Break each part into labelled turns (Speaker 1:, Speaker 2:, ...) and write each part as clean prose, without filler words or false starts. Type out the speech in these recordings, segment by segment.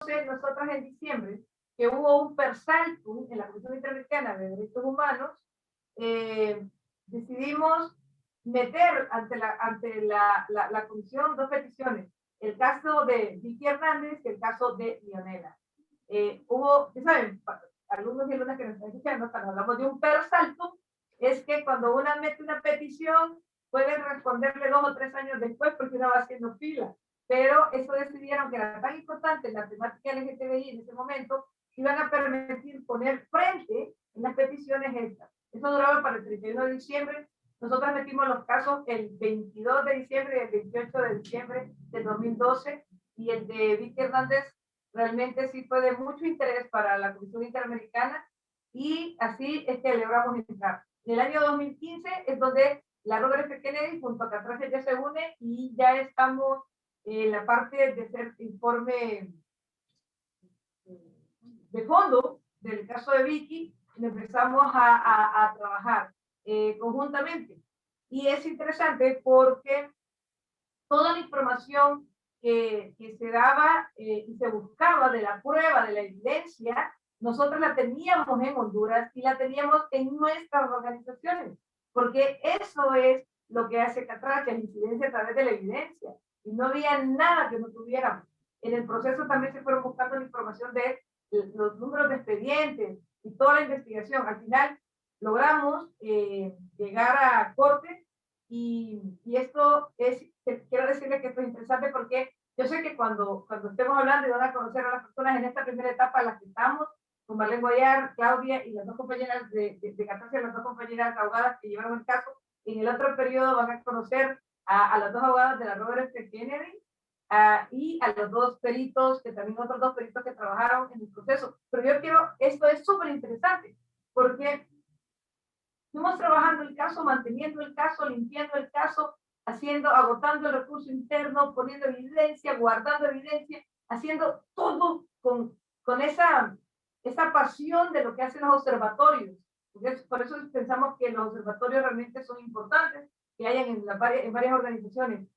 Speaker 1: nosotros en diciembre que hubo un persaltum en la Comisión Interamericana de Derechos Humanos, decidimos meter ante la comisión dos peticiones, el caso de Vicky Hernández y el caso de Leonela. Hubo, ¿saben? Algunos y algunas que nos están escuchando, cuando hablamos de un persaltum, es que cuando una mete una petición, pueden responderle 2 o 3 años después porque una va haciendo fila. Pero eso decidieron que era tan importante la temática LGTBI en ese momento, que iban a permitir poner frente en las peticiones estas. Eso duraba para el 31 de diciembre. Nosotros metimos los casos el 22 de diciembre y el 28 de diciembre de 2012, y el de Vicky Hernández realmente sí fue de mucho interés para la Comisión Interamericana, y así es que logramos entrar. En el año 2015 es donde la Robert F. Kennedy junto a Catracia ya se une, y ya estamos en la parte de hacer informe de fondo del caso de Vicky, y empezamos a trabajar conjuntamente. Y es interesante porque toda la información que se daba y se buscaba de la prueba, de la evidencia, nosotros la teníamos en Honduras y la teníamos en nuestras organizaciones, porque eso es lo que hace Catracha, la incidencia a través de la evidencia, y no había nada que no tuviéramos. En el proceso también se fueron buscando la información de los números de expedientes y toda la investigación. Al final logramos llegar a corte, y esto es, quiero decirles que esto es interesante porque yo sé que cuando estemos hablando y van a conocer a las personas en esta primera etapa en la que estamos, con Marlene Guayar, Claudia y las dos compañeras de Catarse, las dos compañeras abogadas que llevaron el caso, en el otro periodo van a conocer a las dos abogadas de la Robert F. Kennedy, y a los dos peritos, que también otros dos peritos que trabajaron en el proceso. Pero yo quiero, esto es súper interesante, porque fuimos trabajando el caso, manteniendo el caso, limpiando el caso, haciendo, agotando el recurso interno, poniendo evidencia, guardando evidencia, haciendo todo con esa pasión de lo que hacen los observatorios. Por eso pensamos que los observatorios realmente son importantes, que hayan en varias organizaciones.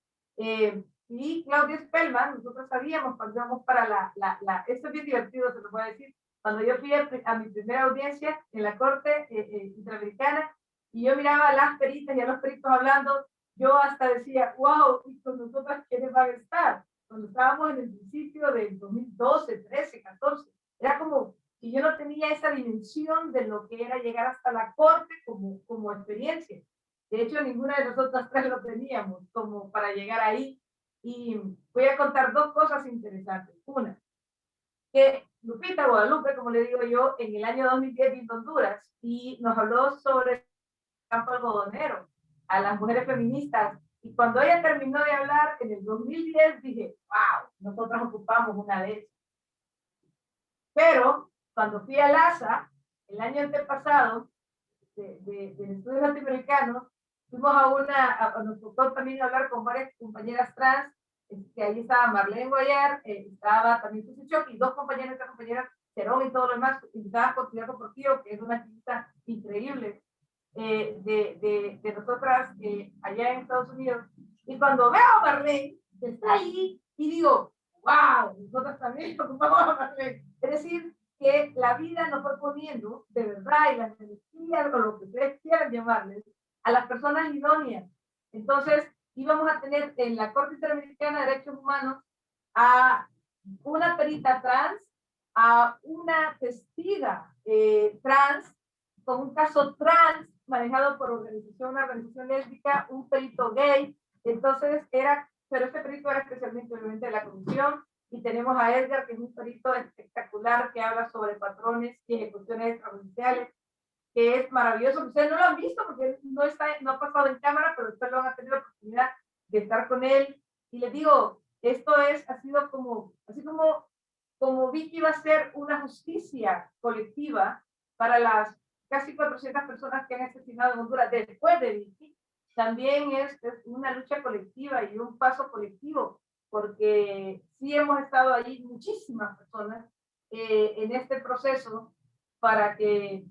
Speaker 1: Y Claudia Spellman, nosotros sabíamos cuando íbamos para esto es bien divertido, se lo voy a decir, cuando yo fui a mi primera audiencia en la Corte Interamericana, y yo miraba a las peritas y a los peritos hablando, yo hasta decía, wow, ¿y con nosotras quiénes van a estar? Cuando estábamos en el principio del 2012, 13, 14, era como que yo no tenía esa dimensión de lo que era llegar hasta la Corte como experiencia. De hecho, ninguna de nosotras tres lo teníamos como para llegar ahí. Y voy a contar dos cosas interesantes. Una, que Lupita Guadalupe, como le digo yo, en el año 2010 vino a Honduras y nos habló sobre el campo algodonero, a las mujeres feministas. Y cuando ella terminó de hablar en el 2010, dije, wow, nosotras ocupamos una de esas. Pero cuando fui a LASA, el año antepasado, del estudio latinoamericano, fuimos nos tocó también hablar con varias compañeras trans, que ahí estaba Marlene Guayar, estaba también Susi Choc, y dos compañeras, Cerón y todo lo demás, invitadas por Ciudad Portillo, que es una activista increíble de nosotras allá en Estados Unidos. Y cuando veo a Marlene, que está ahí, y digo, wow, nosotras también ocupamos a Marlene. Es decir, que la vida nos fue poniendo, de verdad, y las energías, o lo que ustedes quieran llamarles, a las personas idóneas. Entonces, íbamos a tener en la Corte Interamericana de Derechos Humanos a una perita trans, a una testiga trans, con un caso trans manejado por una organización lésbica, un perito gay. Entonces, pero este perito era especialmente obviamente de la comisión, y tenemos a Edgar, que es un perito espectacular que habla sobre patrones y ejecuciones extrajudiciales, que es maravilloso. Ustedes no lo han visto porque no ha pasado en cámara, pero ustedes lo han tenido la oportunidad de estar con él. Y les digo, esto ha sido así como Vicky va a ser una justicia colectiva para las casi 400 personas que han asesinado en Honduras después de Vicky, también es una lucha colectiva y un paso colectivo, porque sí hemos estado allí muchísimas personas en este proceso para que,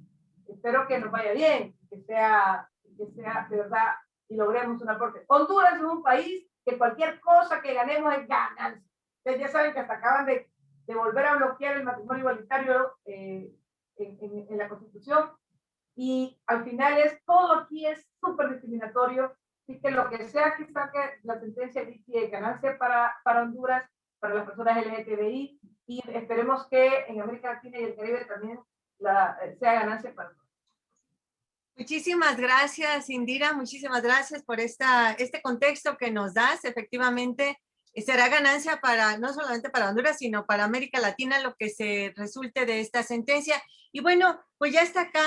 Speaker 1: espero que nos vaya bien, que sea de verdad y logremos un aporte. Honduras es un país que cualquier cosa que ganemos es ganancia. Ustedes ya saben que hasta acaban de de volver a bloquear el matrimonio igualitario en la Constitución. Y al final todo aquí es súper discriminatorio. Así que lo que sea que saque la sentencia de ganancia para Honduras, para las personas LGTBI, y esperemos que en América Latina y el Caribe también sea ganancia para todos.
Speaker 2: Muchísimas gracias, Indira. Muchísimas gracias por este contexto que nos das. Efectivamente, será ganancia no solamente para Honduras, sino para América Latina, lo que se resulte de esta sentencia. Y bueno, pues ya está acá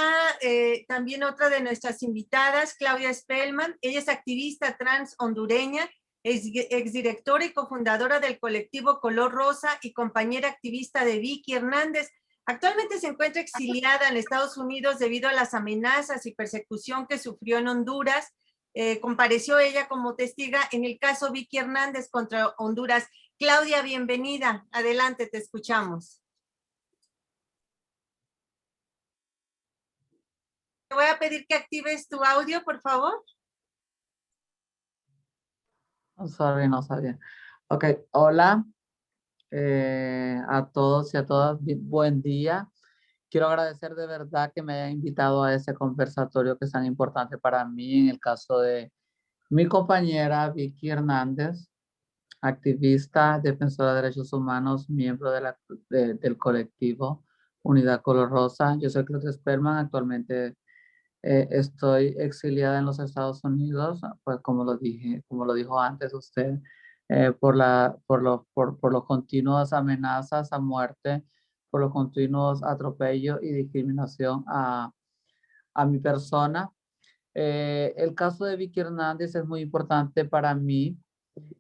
Speaker 2: también otra de nuestras invitadas, Claudia Spellman. Ella es activista trans hondureña, es exdirectora y cofundadora del colectivo Color Rosa y compañera activista de Vicky Hernández. Actualmente se encuentra exiliada en Estados Unidos debido a las amenazas y persecución que sufrió en Honduras. Compareció ella como testiga en el caso Vicky Hernández contra Honduras. Claudia, bienvenida. Adelante, te escuchamos. Te voy a pedir que actives tu audio, por favor.
Speaker 3: Oh, sorry, no sabía. Ok, hola a todos y a todas. Buen día. Quiero agradecer de verdad que me hayan invitado a ese conversatorio que es tan importante para mí en el caso de mi compañera Vicky Hernández, activista, defensora de derechos humanos, miembro del colectivo Unidad Color Rosa. Yo soy Claudia Spellman, actualmente estoy exiliada en los Estados Unidos, pues como lo dijo antes usted, por los continuas amenazas a muerte, por los continuos atropellos y discriminación a mi persona. El caso de Vicky Hernández es muy importante para mí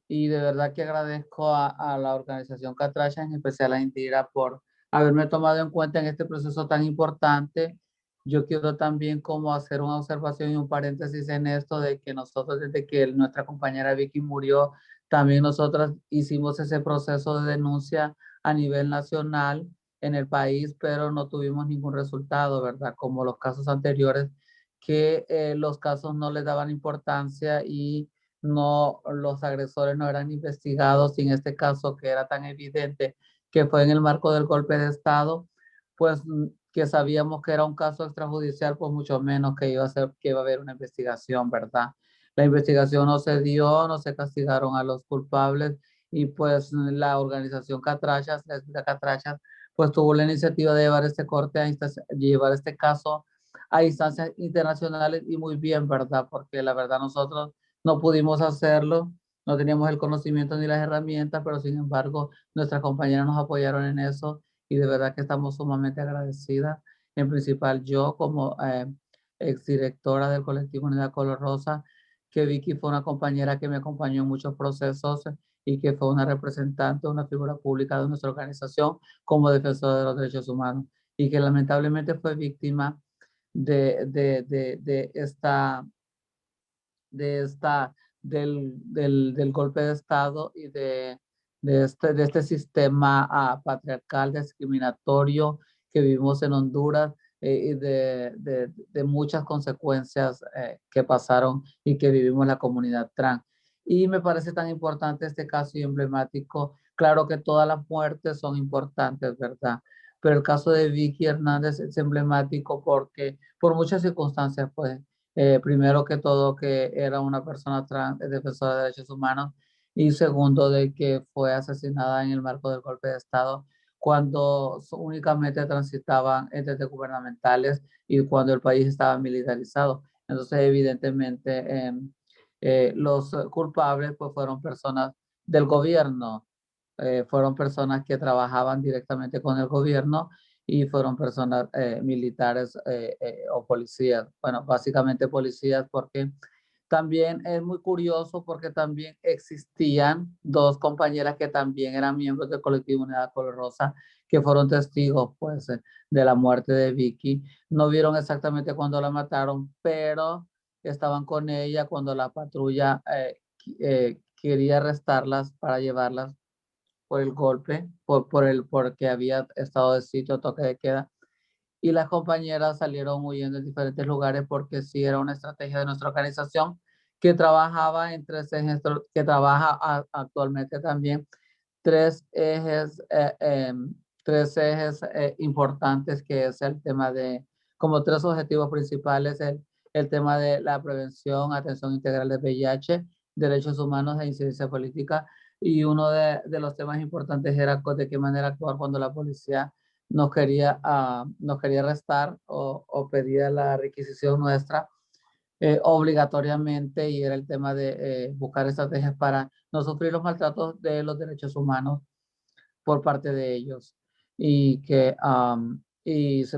Speaker 3: y de verdad que agradezco a la organización Catracha, en especial a Indira, por haberme tomado en cuenta en este proceso tan importante. Yo quiero también como hacer una observación y un paréntesis en esto de que nosotros desde que nuestra compañera Vicky murió, también nosotras hicimos ese proceso de denuncia a nivel nacional en el país, pero no tuvimos ningún resultado, ¿verdad? Como los casos anteriores, que los casos no les daban importancia y no, los agresores no eran investigados, y en este caso que era tan evidente que fue en el marco del golpe de Estado, pues que sabíamos que era un caso extrajudicial, pues mucho menos que que iba a haber una investigación, ¿verdad? La investigación no se dio, no se castigaron a los culpables y pues la organización Catrachas, la Catrachas, pues tuvo la iniciativa de llevar este corte llevar este caso a instancias internacionales y muy bien, ¿verdad? Porque la verdad nosotros no pudimos hacerlo, no teníamos el conocimiento ni las herramientas, pero sin embargo nuestras compañeras nos apoyaron en eso y de verdad que estamos sumamente agradecidas. En principal yo como exdirectora del colectivo Unidad Color Rosa, que Vicky fue una compañera que me acompañó en muchos procesos y que fue una representante, una figura pública de nuestra organización como defensora de los derechos humanos y que lamentablemente fue víctima de del golpe de Estado y de este sistema patriarcal discriminatorio que vivimos en Honduras, y de muchas consecuencias que pasaron y que vivimos la comunidad trans. Y me parece tan importante este caso y emblemático. Claro que todas las muertes son importantes, ¿verdad? Pero el caso de Vicky Hernández es emblemático porque por muchas circunstancias, pues, primero que todo, que era una persona trans, defensora de derechos humanos, y segundo, de que fue asesinada en el marco del golpe de Estado, cuando únicamente transitaban entes gubernamentales y cuando el país estaba militarizado. Entonces, evidentemente, los culpables pues, fueron personas del gobierno, fueron personas que trabajaban directamente con el gobierno y fueron personas militares o policías. Bueno, básicamente policías, porque también es muy curioso porque también existían dos compañeras que también eran miembros del colectivo Unidad Color Rosa, que fueron testigos pues de la muerte de Vicky. No vieron exactamente cuándo la mataron, pero estaban con ella cuando la patrulla quería arrestarlas para llevarlas por el golpe, porque había estado de sitio, toque de queda, y las compañeras salieron huyendo en diferentes lugares porque sí era una estrategia de nuestra organización que trabajaba en tres ejes, que trabaja actualmente también tres ejes importantes, que es el tema de, como tres objetivos principales, el tema de la prevención, atención integral de VIH, derechos humanos e incidencia política. Y uno de los temas importantes era de qué manera actuar cuando la policía nos quería arrestar o pedía la requisición nuestra obligatoriamente, y era el tema de buscar estrategias para no sufrir los maltratos de los derechos humanos por parte de ellos. Y que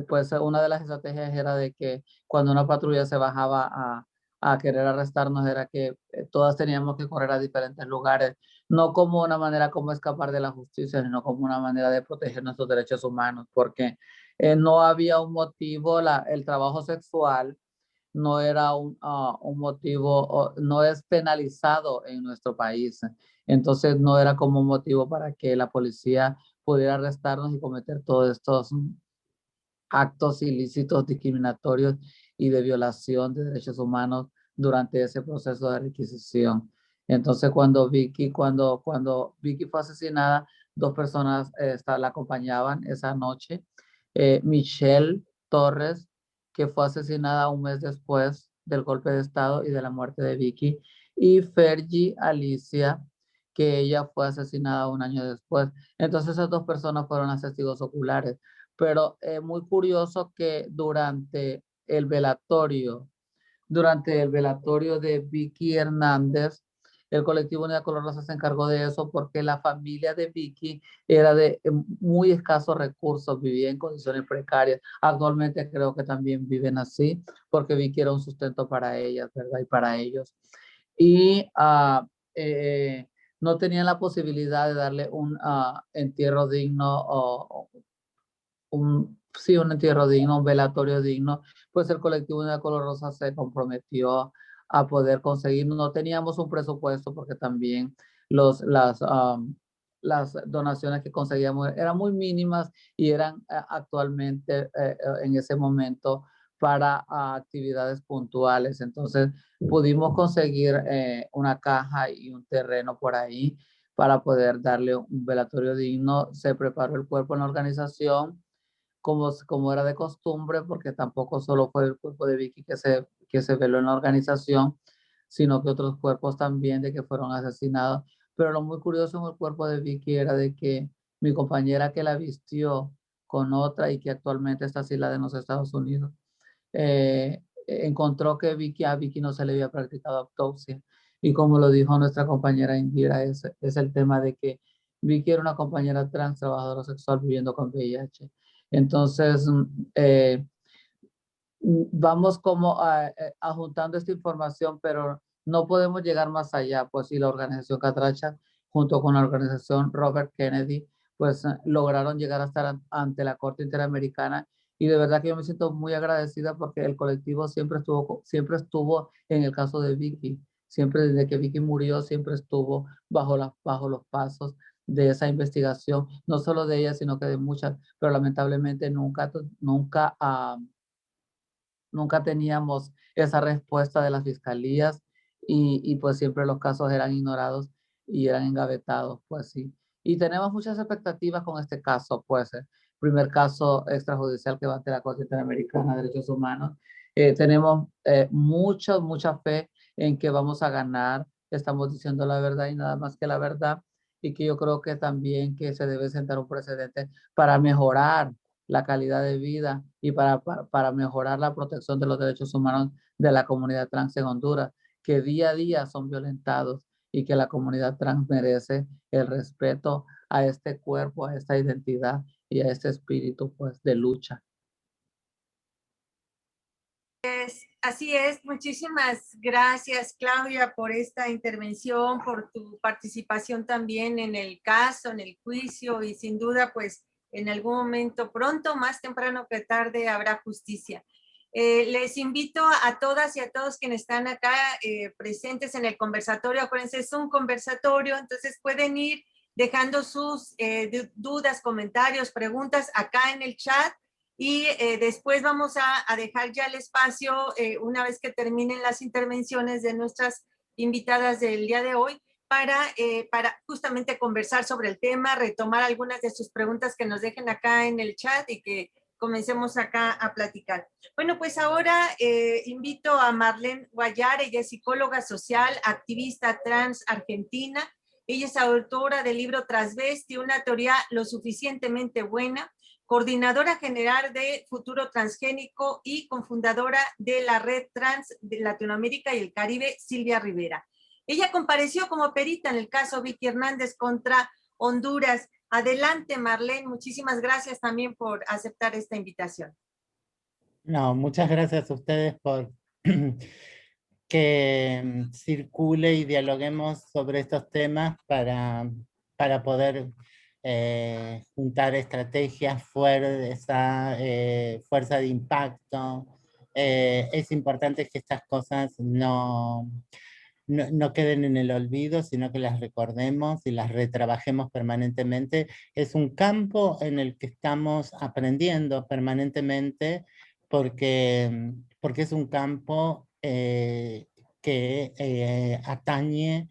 Speaker 3: pues, una de las estrategias era de que cuando una patrulla se bajaba a querer arrestarnos, era que todas teníamos que correr a diferentes lugares, no como una manera como escapar de la justicia, sino como una manera de proteger nuestros derechos humanos, porque no había un motivo. El trabajo sexual no era un motivo, no es penalizado en nuestro país. Entonces no era como un motivo para que la policía pudiera arrestarnos y cometer todos estos actos ilícitos, discriminatorios y de violación de derechos humanos durante ese proceso de requisición. Entonces cuando Vicky fue asesinada, dos personas la acompañaban esa noche. Michelle Torres, que fue asesinada un mes después del golpe de estado y de la muerte de Vicky, y Fergie Alicia, que ella fue asesinada un año después. Entonces esas dos personas fueron las testigos oculares. Pero es muy curioso que durante el velatorio de Vicky Hernández, el colectivo Unidad Color Rosa se encargó de eso, porque la familia de Vicky era de muy escasos recursos, vivía en condiciones precarias. Actualmente creo que también viven así, porque Vicky era un sustento para ellas, ¿verdad? Y para ellos. Y no tenían la posibilidad de darle un entierro digno un entierro digno, un velatorio digno. Pues el colectivo Unidad Color Rosa se comprometió a poder conseguir. No teníamos un presupuesto, porque también las donaciones que conseguíamos eran muy mínimas y eran actualmente en ese momento para actividades puntuales. Entonces pudimos conseguir una caja y un terreno por ahí para poder darle un velatorio digno. Se preparó el cuerpo en la organización, como era de costumbre, porque tampoco solo fue el cuerpo de Vicky que se veló en la organización, sino que otros cuerpos también de que fueron asesinados. Pero lo muy curioso en el cuerpo de Vicky era de que mi compañera que la vistió con otra y que actualmente está asilada en los Estados Unidos, encontró que a Vicky no se le había practicado autopsia. Y como lo dijo nuestra compañera Indira, es el tema de que Vicky era una compañera trans, trabajadora sexual viviendo con VIH. Entonces, vamos como juntando esta información, pero no podemos llegar más allá. Pues si la organización Catracha, junto con la organización Robert Kennedy, pues lograron llegar a estar ante la Corte Interamericana. Y de verdad que yo me siento muy agradecida, porque el colectivo siempre estuvo en el caso de Vicky. Siempre desde que Vicky murió, siempre estuvo bajo los pasos de esa investigación, no solo de ella, sino que de muchas, pero lamentablemente nunca teníamos esa respuesta de las fiscalías, y pues siempre los casos eran ignorados y eran engavetados, pues sí. Y tenemos muchas expectativas con este caso, pues, primer caso extrajudicial que va ante la Corte Interamericana de Derechos Humanos. Tenemos mucha fe en que vamos a ganar. Estamos diciendo la verdad y nada más que la verdad, y que yo creo que también que se debe sentar un precedente para mejorar la calidad de vida y para mejorar la protección de los derechos humanos de la comunidad trans en Honduras, que día a día son violentados, y que la comunidad trans merece el respeto a este cuerpo, a esta identidad y a este espíritu, pues, de lucha.
Speaker 2: Así es, muchísimas gracias, Claudia, por esta intervención, por tu participación también en el caso, en el juicio, y sin duda, pues, en algún momento pronto, más temprano que tarde, habrá justicia. Les invito a todas y a todos quienes están acá presentes en el conversatorio. Acuérdense, es un conversatorio, entonces pueden ir dejando sus dudas, comentarios, preguntas acá en el chat. Y después vamos a dejar ya el espacio, una vez que terminen las intervenciones de nuestras invitadas del día de hoy, para justamente conversar sobre el tema, retomar algunas de sus preguntas que nos dejen acá en el chat y que comencemos acá a platicar. Bueno, pues ahora invito a Marlene Guayar. Ella es psicóloga social, activista trans argentina. Ella es autora del libro Transvesti, una teoría lo suficientemente buena, coordinadora general de Futuro Transgénico y cofundadora de la Red Trans de Latinoamérica y el Caribe, Silvia Rivera. Ella compareció como perita en el caso Vicky Hernández contra Honduras. Adelante, Marlene. Muchísimas gracias también por aceptar esta invitación.
Speaker 4: No, muchas gracias a ustedes por que circule y dialoguemos sobre estos temas para poder juntar estrategias, fuerza de impacto. Es importante que estas cosas no queden en el olvido, sino que las recordemos y las retrabajemos permanentemente. Es un campo en el que estamos aprendiendo permanentemente porque es un campo que atañe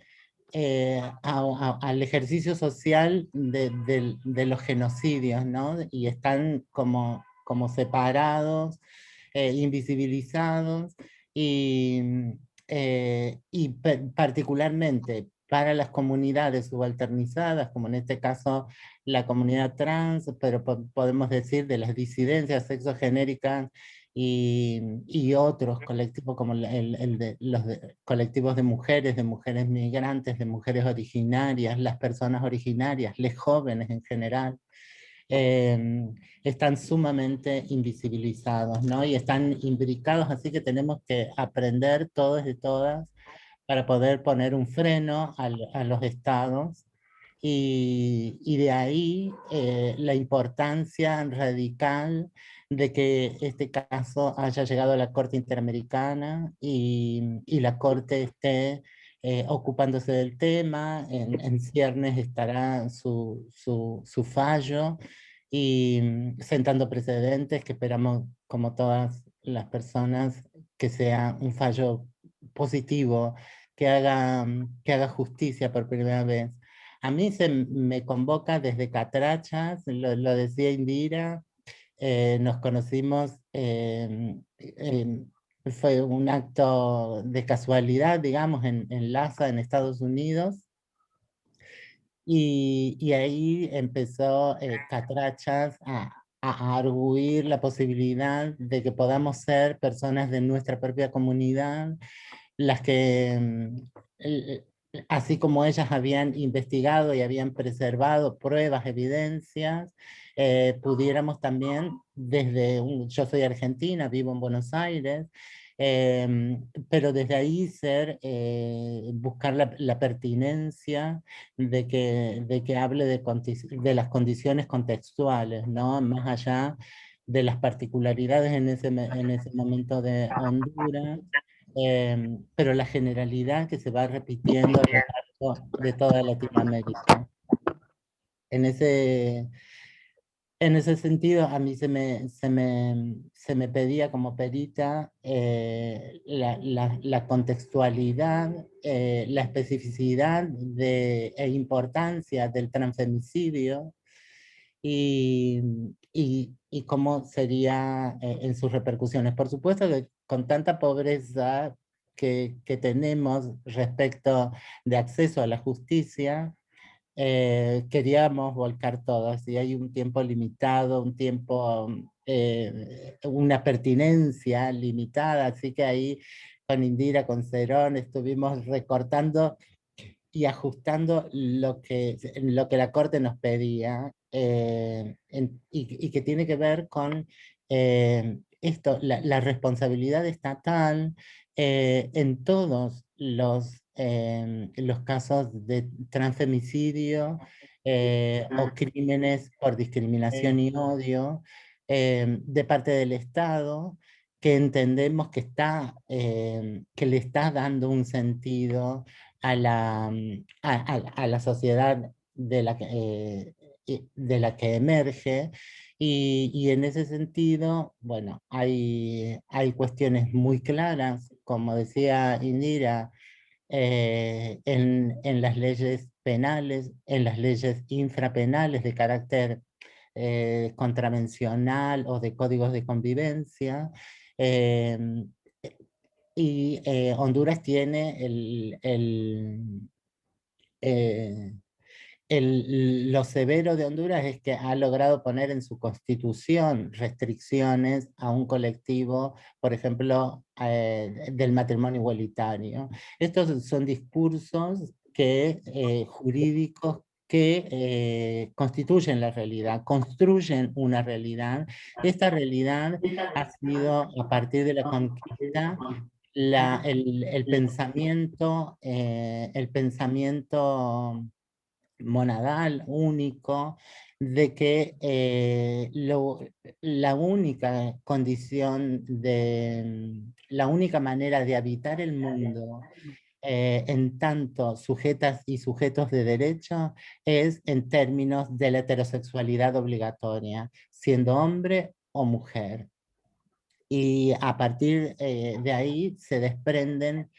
Speaker 4: al ejercicio social de los genocidios, ¿no? Y están como separados, invisibilizados, particularmente para las comunidades subalternizadas, como en este caso la comunidad trans, pero podemos decir de las disidencias sexogenéricas y otros colectivos como los colectivos de mujeres migrantes, de mujeres originarias, las personas originarias, los jóvenes en general. Están sumamente invisibilizados, ¿no? Y están imbricados, así que tenemos que aprender todos y todas para poder poner un freno a los estados, y de ahí la importancia radical de que este caso haya llegado a la Corte Interamericana y la Corte esté ocupándose del tema. En ciernes estará su fallo y sentando precedentes que esperamos, como todas las personas, que sea un fallo positivo, que haga justicia por primera vez. A mí se me convoca desde Catrachas, lo decía Indira, nos conocimos, fue un acto de casualidad, digamos, en Lhasa, en Estados Unidos, y ahí empezó Catrachas a arguir la posibilidad de que podamos ser personas de nuestra propia comunidad, las que, así como ellas habían investigado y habían preservado pruebas, evidencias, pudiéramos también yo soy argentina, vivo en Buenos Aires, pero desde ahí buscar la pertinencia de que hable de las condiciones contextuales, ¿no? Más allá de las particularidades en ese momento de Honduras, pero la generalidad que se va repitiendo a lo largo de toda Latinoamérica. En ese sentido, a mí se me pedía como perita la contextualidad, la especificidad e importancia del transfemicidio y cómo sería en sus repercusiones. Por supuesto que con tanta pobreza que tenemos respecto de acceso a la justicia, queríamos volcar todo. Si hay un tiempo limitado, una pertinencia limitada, así que ahí con Indira, con Cerón, estuvimos recortando y ajustando lo que la Corte nos pedía, y que tiene que ver con esto, la responsabilidad estatal en todos los casos de transfemicidio o crímenes por discriminación y odio de parte del Estado, que entendemos que le está dando un sentido a la sociedad de la que emerge, y en ese sentido, bueno, hay cuestiones muy claras, como decía Indira, en las leyes penales, en las leyes infrapenales de carácter contravencional o de códigos de convivencia. Y Honduras tiene lo severo de Honduras es que ha logrado poner en su constitución restricciones a un colectivo, por ejemplo, del matrimonio igualitario. Estos son discursos jurídicos que constituyen la realidad, construyen una realidad. Esta realidad ha sido, a partir de la conquista, el pensamiento monadal, único, de que la única condición la única manera de habitar el mundo en tanto sujetas y sujetos de derecho es en términos de la heterosexualidad obligatoria, siendo hombre o mujer. Y a partir de ahí se desprenden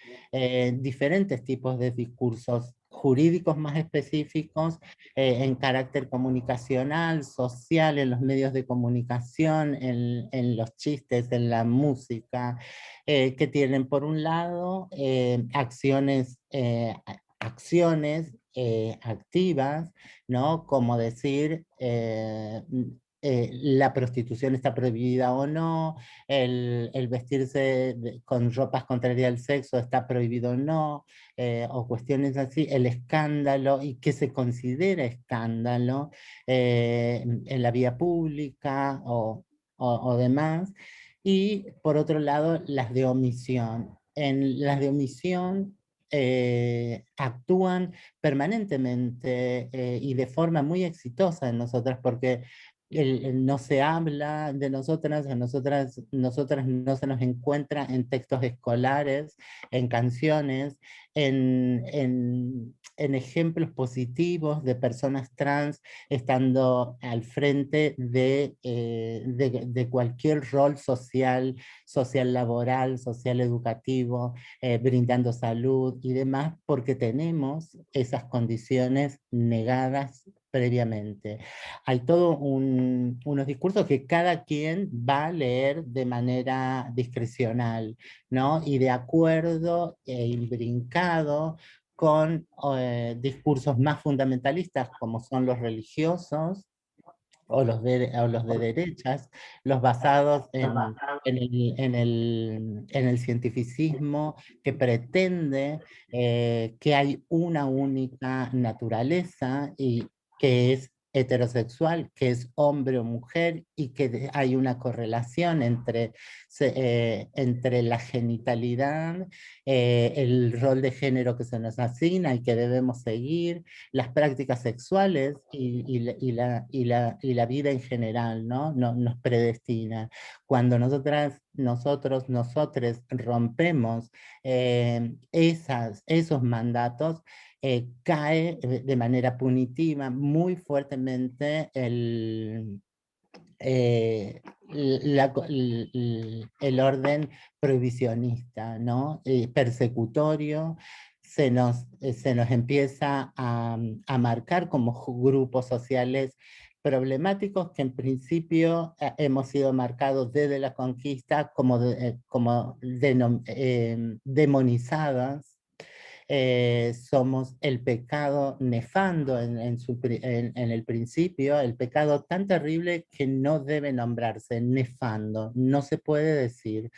Speaker 4: diferentes tipos de discursos jurídicos más específicos en carácter comunicacional, social, en los medios de comunicación, en los chistes, en la música, que tienen por un lado acciones activas, ¿no? Como decir, la prostitución está prohibida o no, el vestirse con ropas contrarias al sexo está prohibido o no, o cuestiones así, el escándalo y qué se considera escándalo en la vía pública o demás. Y por otro lado, las de omisión. En las de omisión actúan permanentemente y de forma muy exitosa en nosotras, porque no se habla de nosotras no se nos encuentra en textos escolares, en canciones, en ejemplos positivos de personas trans estando al frente de cualquier rol social, social laboral, social educativo, brindando salud y demás, porque tenemos esas condiciones negadas previamente. Hay todos unos discursos que cada quien va a leer de manera discrecional, ¿no? Y de acuerdo e imbrincado con discursos más fundamentalistas, como son los religiosos, o los de derechas, los basados en el cientificismo que pretende que hay una única naturaleza y que es heterosexual, que es hombre o mujer, y que hay una correlación entre la genitalidad, el rol de género que se nos asigna y que debemos seguir, las prácticas sexuales y la vida en general, ¿no? Nos predestina. Cuando nosotros rompemos esos mandatos, cae de manera punitiva muy fuertemente el orden prohibicionista, ¿no? Persecutorio, se nos empieza a marcar como grupos sociales problemáticos que en principio hemos sido marcados desde la conquista como demonizadas. Somos el pecado nefando en el principio, el pecado tan terrible que no debe nombrarse, nefando, no se puede decir.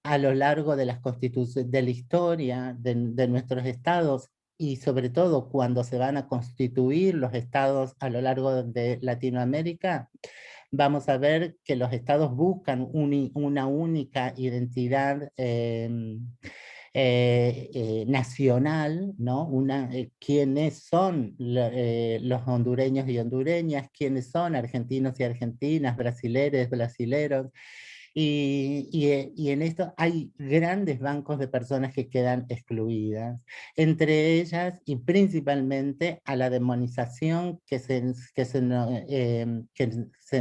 Speaker 4: A lo largo de de la historia de nuestros estados, y sobre todo cuando se van a constituir los estados a lo largo de Latinoamérica, vamos a ver que los estados buscan una única identidad nacional, ¿no? Quiénes son los hondureños y hondureñas, quiénes son argentinos y argentinas, brasileros, brasileros, Y en esto hay grandes bancos de personas que quedan excluidas, entre ellas y principalmente a la demonización que se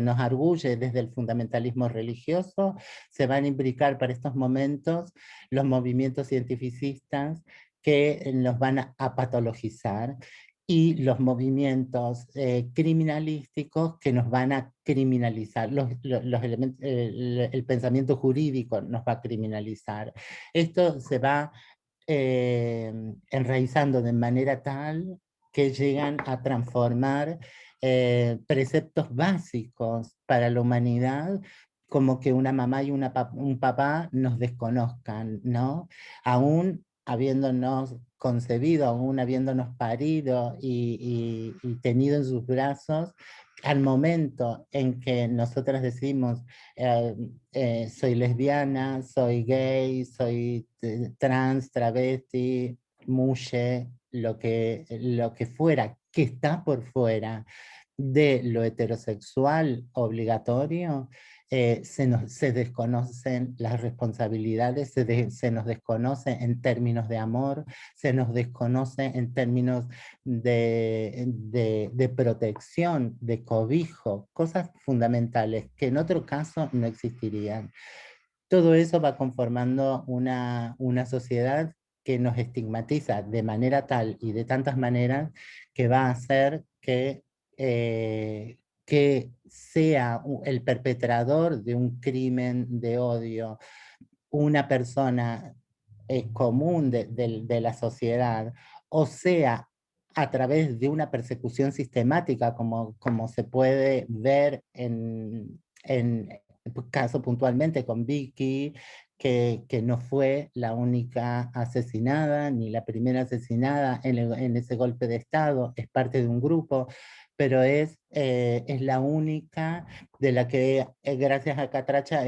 Speaker 4: nos arguye desde el fundamentalismo religioso. Se van a imbricar para estos momentos los movimientos cientificistas que nos van a patologizar, y los movimientos criminalísticos que nos van a criminalizar, el pensamiento jurídico nos va a criminalizar. Esto se va enraizando de manera tal que llegan a transformar preceptos básicos para la humanidad, como que una mamá y un papá nos desconozcan, ¿no? Aún habiéndonos concebido, aún habiéndonos parido y tenido en sus brazos, al momento en que nosotras decimos soy lesbiana, soy gay, soy trans, travesti, muxe, lo que fuera, que está por fuera de lo heterosexual obligatorio, se desconocen las responsabilidades, se nos desconoce en términos de amor, se nos desconoce en términos de protección, de cobijo, cosas fundamentales que en otro caso no existirían. Todo eso va conformando una sociedad que nos estigmatiza de manera tal y de tantas maneras que va a hacer que sea el perpetrador de un crimen de odio una persona común de la sociedad, o sea, a través de una persecución sistemática, como se puede ver en caso puntualmente con Vicky, que no fue la única asesinada, ni la primera asesinada en ese golpe de Estado, es parte de un grupo, pero es la única de la que gracias a Catracha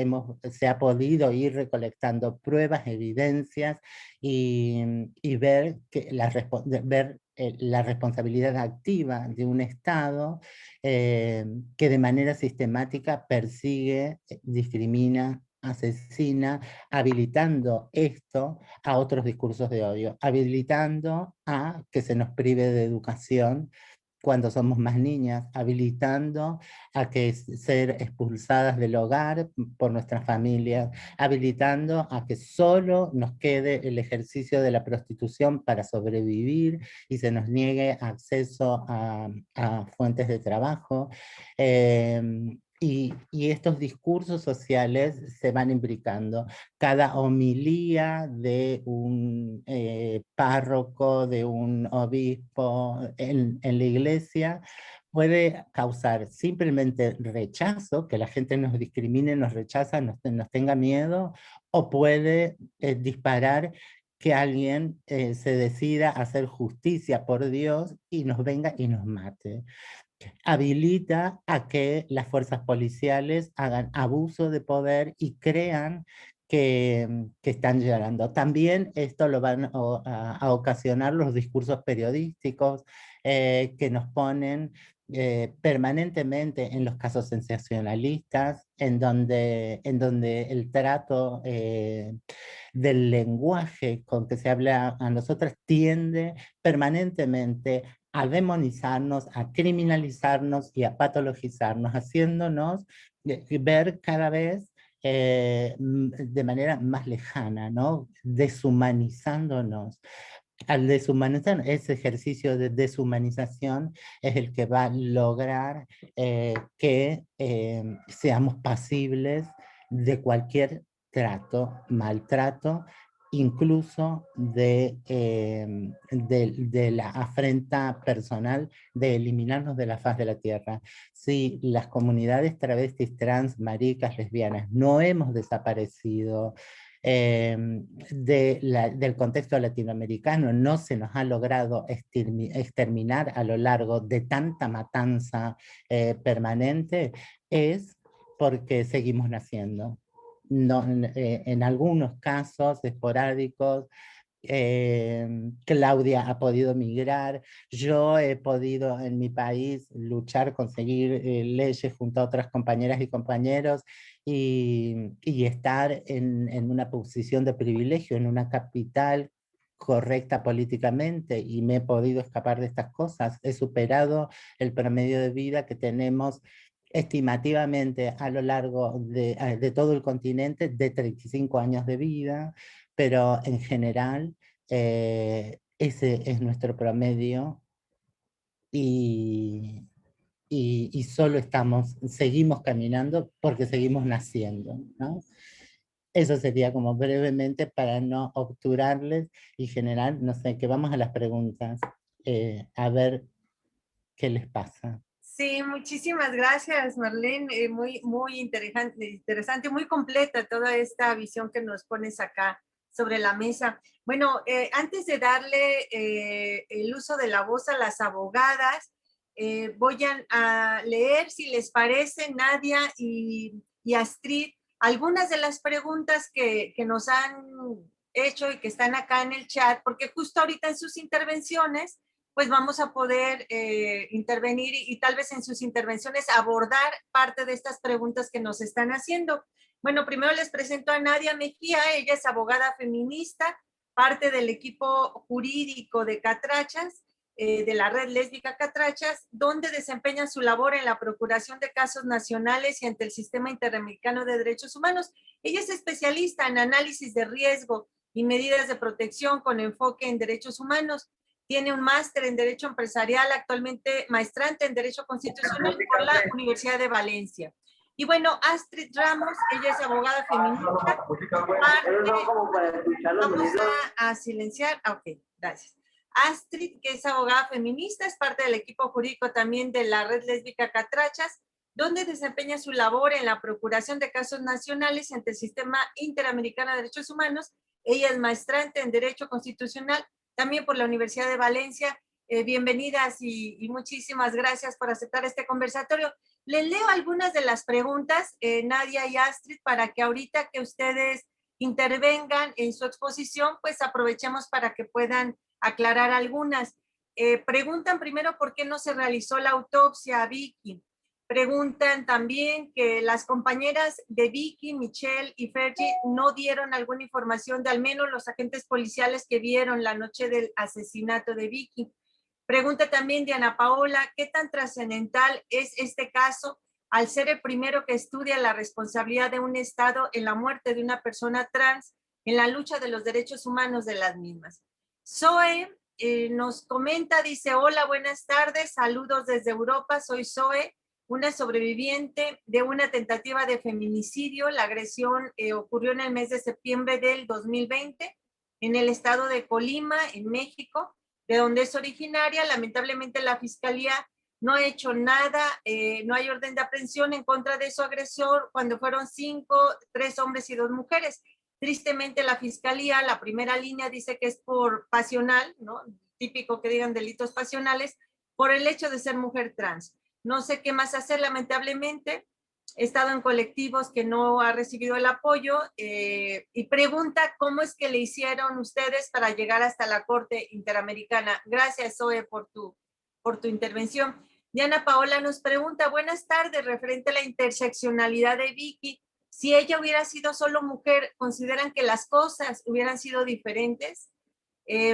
Speaker 4: se ha podido ir recolectando pruebas, evidencias y ver, la responsabilidad activa de un Estado que de manera sistemática persigue, discrimina, asesina, habilitando esto a otros discursos de odio, habilitando a que se nos prive de educación cuando somos más niñas, habilitando a que ser expulsadas del hogar por nuestras familias, habilitando a que solo nos quede el ejercicio de la prostitución para sobrevivir y se nos niegue acceso a fuentes de trabajo. Y estos discursos sociales se van imbricando. Cada homilía de un párroco, de un obispo en la iglesia, puede causar simplemente rechazo, que la gente nos discrimine, nos rechaza, nos tenga miedo, o puede disparar que alguien se decida a hacer justicia por Dios y nos venga y nos mate. Habilita a que las fuerzas policiales hagan abuso de poder y crean que están llorando. También esto lo van a ocasionar los discursos periodísticos que nos ponen permanentemente en los casos sensacionalistas, en donde el trato del lenguaje con que se habla a nosotras tiende permanentemente a demonizarnos, a criminalizarnos y a patologizarnos, haciéndonos ver cada vez de manera más lejana, ¿no? Deshumanizándonos. Al deshumanizar, ese ejercicio de deshumanización es el que va a lograr que seamos pasibles de cualquier trato, maltrato, incluso de la afrenta personal, de eliminarnos de la faz de la tierra. Si las comunidades travestis, trans, maricas, lesbianas no hemos desaparecido del contexto latinoamericano, no se nos ha logrado exterminar a lo largo de tanta matanza permanente, es porque seguimos naciendo. No, en algunos casos esporádicos Claudia ha podido migrar, yo he podido en mi país luchar, conseguir leyes junto a otras compañeras y compañeros y estar en una posición de privilegio, en una capital correcta políticamente, y me he podido escapar de estas cosas. He superado el promedio de vida que tenemos estimativamente a lo largo de todo el continente de 35 años de vida, pero en general ese es nuestro promedio y, y solo seguimos caminando porque seguimos naciendo, ¿no? Eso sería como brevemente para no obturarles y general, no sé, que vamos a las preguntas, a ver qué les pasa.
Speaker 2: Sí, muchísimas gracias, Marlene. Muy interesante, muy completa toda esta visión que nos pones acá sobre la mesa. Bueno, antes de darle el uso de la voz a las abogadas, voy a leer, si les parece, Nadia y Astrid, algunas de las preguntas que nos han hecho y que están acá en el chat, porque justo ahorita en sus intervenciones pues vamos a poder intervenir y tal vez en sus intervenciones abordar parte de estas preguntas que nos están haciendo. Bueno, primero les presento a Nadia Mejía, ella es abogada feminista, parte del equipo jurídico de Catrachas, de la red lésbica Catrachas, donde desempeña su labor en la procuración de casos nacionales y ante el Sistema Interamericano de Derechos Humanos. Ella es especialista en análisis de riesgo y medidas de protección con enfoque en derechos humanos. Tiene un máster en Derecho Empresarial, actualmente maestrante en Derecho Constitucional por la Universidad de Valencia. Y bueno, Astrid Ramos, ella es abogada feminista. Vamos a silenciar. Ok, gracias. Astrid, que es abogada feminista, es parte del equipo jurídico también de la red lésbica Catrachas, donde desempeña su labor en la procuración de casos nacionales ante el Sistema Interamericano de Derechos Humanos. Ella es maestrante en Derecho Constitucional también por la Universidad de Valencia. Bienvenidas y muchísimas gracias por aceptar este conversatorio. Les leo algunas de las preguntas, Nadia y Astrid, para que ahorita que ustedes intervengan en su exposición, pues aprovechemos para que puedan aclarar algunas. Preguntan primero por qué no se realizó la autopsia a Vicky. Preguntan también que las compañeras de Vicky, Michelle y Fergie no dieron alguna información de al menos los agentes policiales que vieron la noche del asesinato de Vicky. Pregunta también de Ana Paola, ¿qué tan trascendental es este caso al ser el primero que estudia la responsabilidad de un Estado en la muerte de una persona trans en la lucha de los derechos humanos de las mismas? Zoe nos comenta, dice, hola, buenas tardes, saludos desde Europa, soy Zoe, una sobreviviente de una tentativa de feminicidio. La agresión ocurrió en el mes de septiembre del 2020 en el estado de Colima, en México, de donde es originaria. Lamentablemente la fiscalía no ha hecho nada, no hay orden de aprehensión en contra de su agresor cuando fueron 3 hombres y 2 mujeres. Tristemente la fiscalía, la primera línea dice que es por pasional, ¿no? Típico que digan delitos pasionales, por el hecho de ser mujer trans. No sé qué más hacer, lamentablemente. He estado en colectivos que no ha recibido el apoyo y pregunta cómo es que le hicieron ustedes para llegar hasta la Corte Interamericana. Gracias, Zoe, por tu intervención. Diana Paola nos pregunta, buenas tardes, referente a la interseccionalidad de Vicky. Si ella hubiera sido solo mujer, ¿consideran que las cosas hubieran sido diferentes?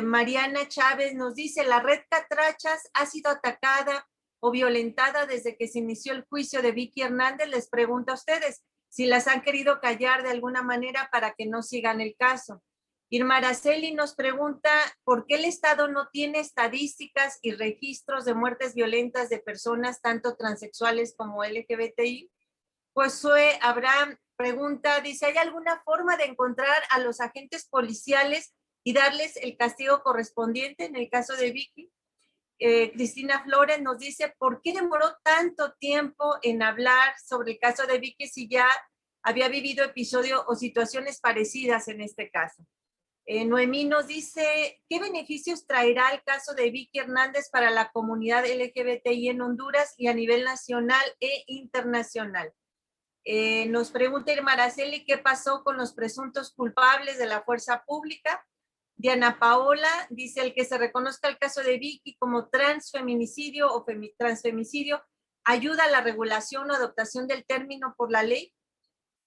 Speaker 2: Mariana Chávez nos dice, la red Catrachas ha sido atacada o violentada desde que se inició el juicio de Vicky Hernández. Les pregunto a ustedes si las han querido callar de alguna manera para que no sigan el caso. Irma Araceli nos pregunta por qué el Estado no tiene estadísticas y registros de muertes violentas de personas tanto transexuales como LGBTI. Pues Zoe Abraham pregunta, dice, ¿hay alguna forma de encontrar a los agentes policiales y darles el castigo correspondiente en el caso de Vicky? Cristina Flores nos dice, ¿por qué demoró tanto tiempo en hablar sobre el caso de Vicky si ya había vivido episodios o situaciones parecidas en este caso? Noemí nos dice, ¿qué beneficios traerá el caso de Vicky Hernández para la comunidad LGBTI en Honduras y a nivel nacional e internacional? Nos pregunta Irma Araceli, ¿qué pasó con los presuntos culpables de la fuerza pública? Diana Paola dice: el que se reconozca el caso de Vicky como transfeminicidio o transfemicidio ayuda a la regulación o adoptación del término por la ley.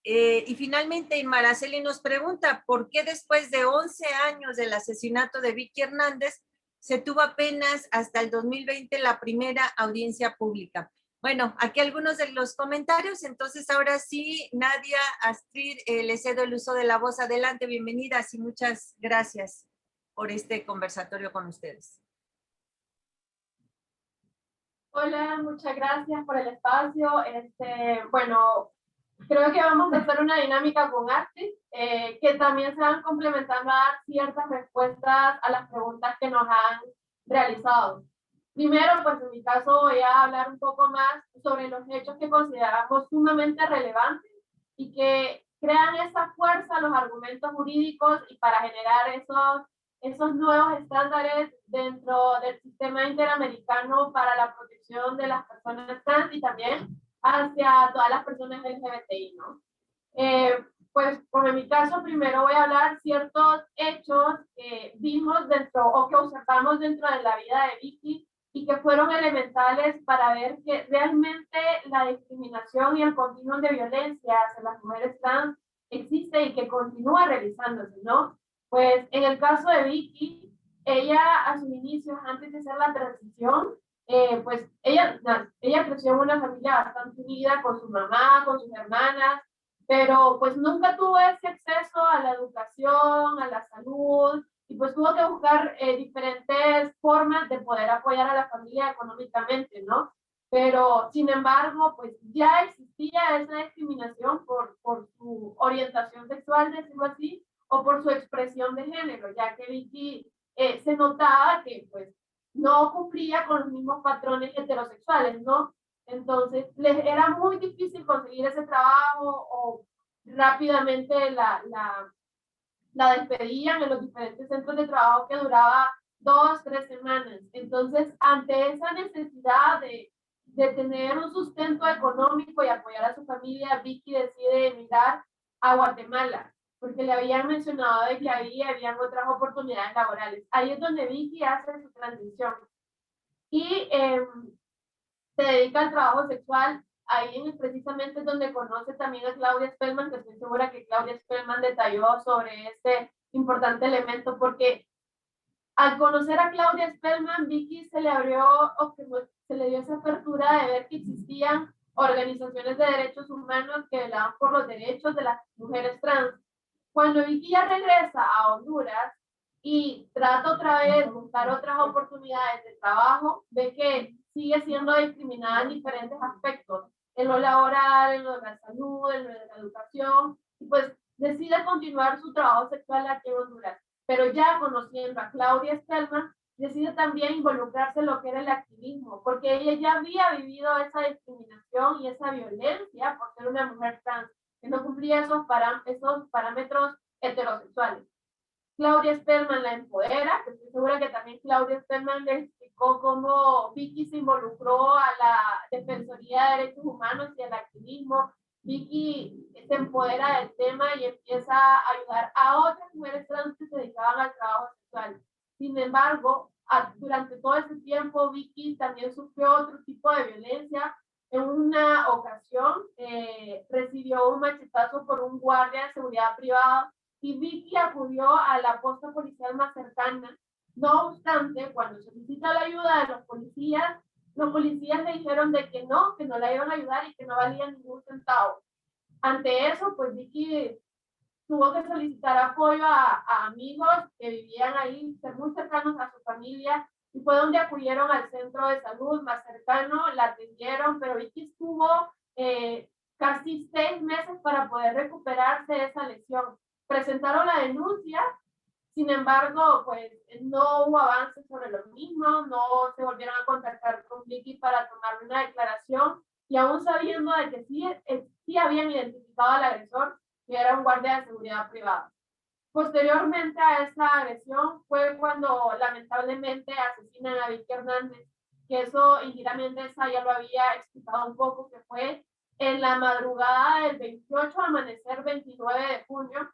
Speaker 2: Y finalmente, Maraceli nos pregunta: ¿por qué después de 11 años del asesinato de Vicky Hernández se tuvo apenas hasta el 2020 la primera audiencia pública? Bueno, aquí algunos de los comentarios. Entonces, ahora sí, Nadia, Astrid, le cedo el uso de la voz. Adelante, bienvenidas y muchas gracias por este conversatorio con ustedes.
Speaker 5: Hola, muchas gracias por el espacio. Bueno, creo que vamos a hacer una dinámica con Astrid, que también se van complementando a dar ciertas respuestas a las preguntas que nos han realizado. Primero, pues en mi caso voy a hablar un poco más sobre los hechos que consideramos sumamente relevantes y que crean esa fuerza, los argumentos jurídicos y para generar esos nuevos estándares dentro del sistema interamericano para la protección de las personas trans y también hacia todas las personas LGBTI, ¿no? Pues como en mi caso, primero voy a hablar ciertos hechos que vimos dentro o que observamos dentro de la vida de Vicky y que fueron elementales para ver que realmente la discriminación y el continuum de violencia hacia las mujeres trans existe y que continúa realizándose, ¿no? Pues en el caso de Vicky, ella a sus inicios, antes de hacer la transición, pues ella creció en una familia bastante unida con su mamá, con sus hermanas, pero pues nunca tuvo ese acceso a la educación, a la salud, y pues tuvo que buscar diferentes formas de poder apoyar a la familia económicamente, ¿no? Pero, sin embargo, pues ya existía esa discriminación por su orientación sexual, decirlo así, o por su expresión de género, ya que Vicky se notaba que pues no cumplía con los mismos patrones heterosexuales, ¿no? Entonces, les era muy difícil conseguir ese trabajo o rápidamente la despedían en los diferentes centros de trabajo que duraba 2, 3 semanas. Entonces, ante esa necesidad de tener un sustento económico y apoyar a su familia, Vicky decide emigrar a Guatemala, porque le habían mencionado de que ahí habían otras oportunidades laborales. Ahí es donde Vicky hace su transición. Y se dedica al trabajo sexual. Ahí precisamente es donde conoce también a Claudia Spellman, que estoy segura que Claudia Spellman detalló sobre este importante elemento, porque al conocer a Claudia Spellman, Vicky se le dio esa apertura de ver que existían organizaciones de derechos humanos que velaban por los derechos de las mujeres trans. Cuando Vicky ya regresa a Honduras y trata otra vez de buscar otras oportunidades de trabajo, ve que sigue siendo discriminada en diferentes aspectos, en lo laboral, en lo de la salud, en lo de la educación, y pues decide continuar su trabajo sexual aquí en Honduras. Pero ya conociendo a Claudia Spellman, decide también involucrarse en lo que era el activismo, porque ella ya había vivido esa discriminación y esa violencia por ser una mujer trans, que no cumplía esos parámetros heterosexuales. Claudia Spellman la empodera, que estoy segura que también Claudia Spellman le explicó cómo Vicky se involucró a la Defensoría de Derechos Humanos y al activismo. Vicky se empodera del tema y empieza a ayudar a otras mujeres trans que se dedicaban al trabajo sexual. Sin embargo, durante todo ese tiempo, Vicky también sufrió otro tipo de violencia. En una ocasión, recibió un machetazo por un guardia de seguridad privada y Vicky acudió a la posta policial más cercana. No obstante, cuando solicita la ayuda de los policías le dijeron de que no la iban a ayudar y que no valía ningún centavo. Ante eso, pues Vicky tuvo que solicitar apoyo a amigos que vivían ahí, muy cercanos a su familia, y fue donde acudieron al centro de salud más cercano, la atendieron, pero Vicky estuvo casi 6 meses para poder recuperarse de esa lesión. Presentaron la denuncia, sin embargo, pues no hubo avances sobre lo mismo, no se volvieron a contactar con Vicky para tomar una declaración, y aún sabiendo de que sí habían identificado al agresor, que era un guardia de seguridad privada. Posteriormente a esa agresión fue cuando lamentablemente asesinan a Vicky Hernández, que eso Indira Mendoza ya lo había explicado un poco, que fue en la madrugada del 28 amanecer 29 de junio,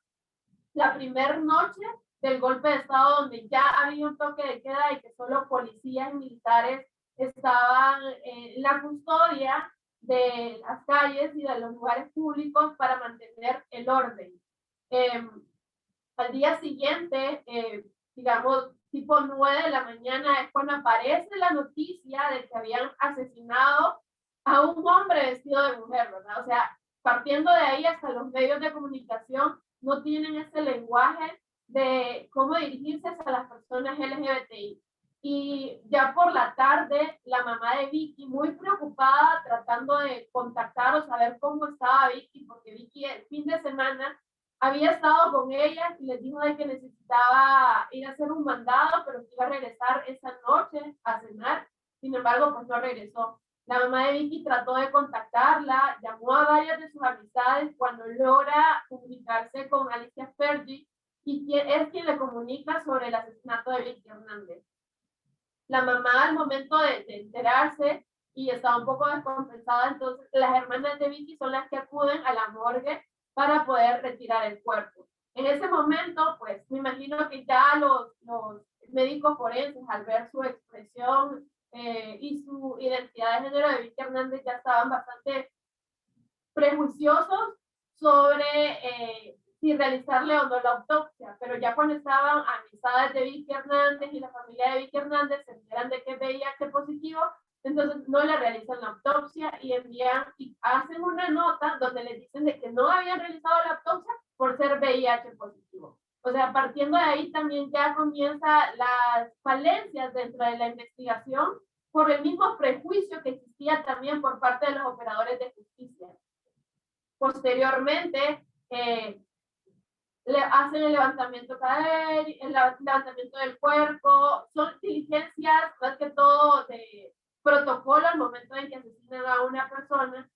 Speaker 5: la primera noche del golpe de Estado, donde ya había un toque de queda y que solo policías y militares estaban en la custodia de las calles y de los lugares públicos para mantener el orden. Al día siguiente, digamos, tipo 9 de la mañana, es cuando aparece la noticia de que habían asesinado a un hombre vestido de mujer, ¿verdad? O sea, partiendo de ahí, hasta los medios de comunicación no tienen ese lenguaje de cómo dirigirse a las personas LGBTI. Y ya por la tarde, la mamá de Vicky, muy preocupada, tratando de contactar o saber cómo estaba Vicky, porque Vicky el fin de semana había estado con ella y les dijo de que necesitaba ir a hacer un mandado, pero que iba a regresar esa noche a cenar. Sin embargo, pues no regresó. La mamá de Vicky trató de contactarla, llamó a varias de sus amistades cuando logra comunicarse con Alicia Fergie, y es quien le comunica sobre el asesinato de Vicky Hernández. La mamá, al momento de enterarse, y estaba un poco descompensada, entonces las hermanas de Vicky son las que acuden a la morgue para poder retirar el cuerpo. En ese momento, pues me imagino que ya los médicos forenses, al ver su expresión y su identidad de género de Vicky Hernández, ya estaban bastante prejuiciosos sobre si realizarle o no la autopsia, pero ya cuando estaban amistades de Vicky Hernández y la familia de Vicky Hernández se enteran de que es VIH positivo, entonces no le realizan la autopsia y envían y hacen una nota donde les dicen de que no habían realizado la autopsia por ser VIH positivo. O sea, partiendo de ahí también ya comienza las falencias dentro de la investigación por el mismo prejuicio que existía también por parte de los operadores de justicia. Posteriormente, le hacen el levantamiento el levantamiento del cuerpo, son diligencias más que todo de protocolo al momento en que asesinan a una persona.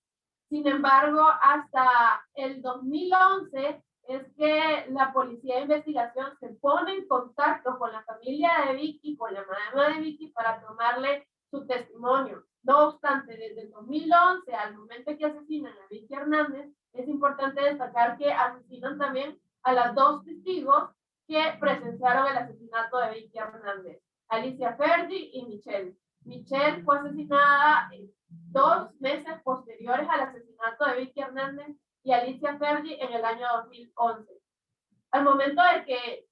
Speaker 5: Sin embargo, hasta el 2011 es que la policía de investigación se pone en contacto con la familia de Vicky, con la mamá de Vicky, para tomarle su testimonio. No obstante, desde el 2011 al momento en que asesinan a Vicky Hernández, es importante destacar que asesinan también a las dos testigos que presenciaron el asesinato de Vicky Hernández, Alicia Fergie y Michelle. Michelle fue asesinada 2 meses posteriores al asesinato de Vicky Hernández y Alicia Fergie en el año 2011. Al momento de que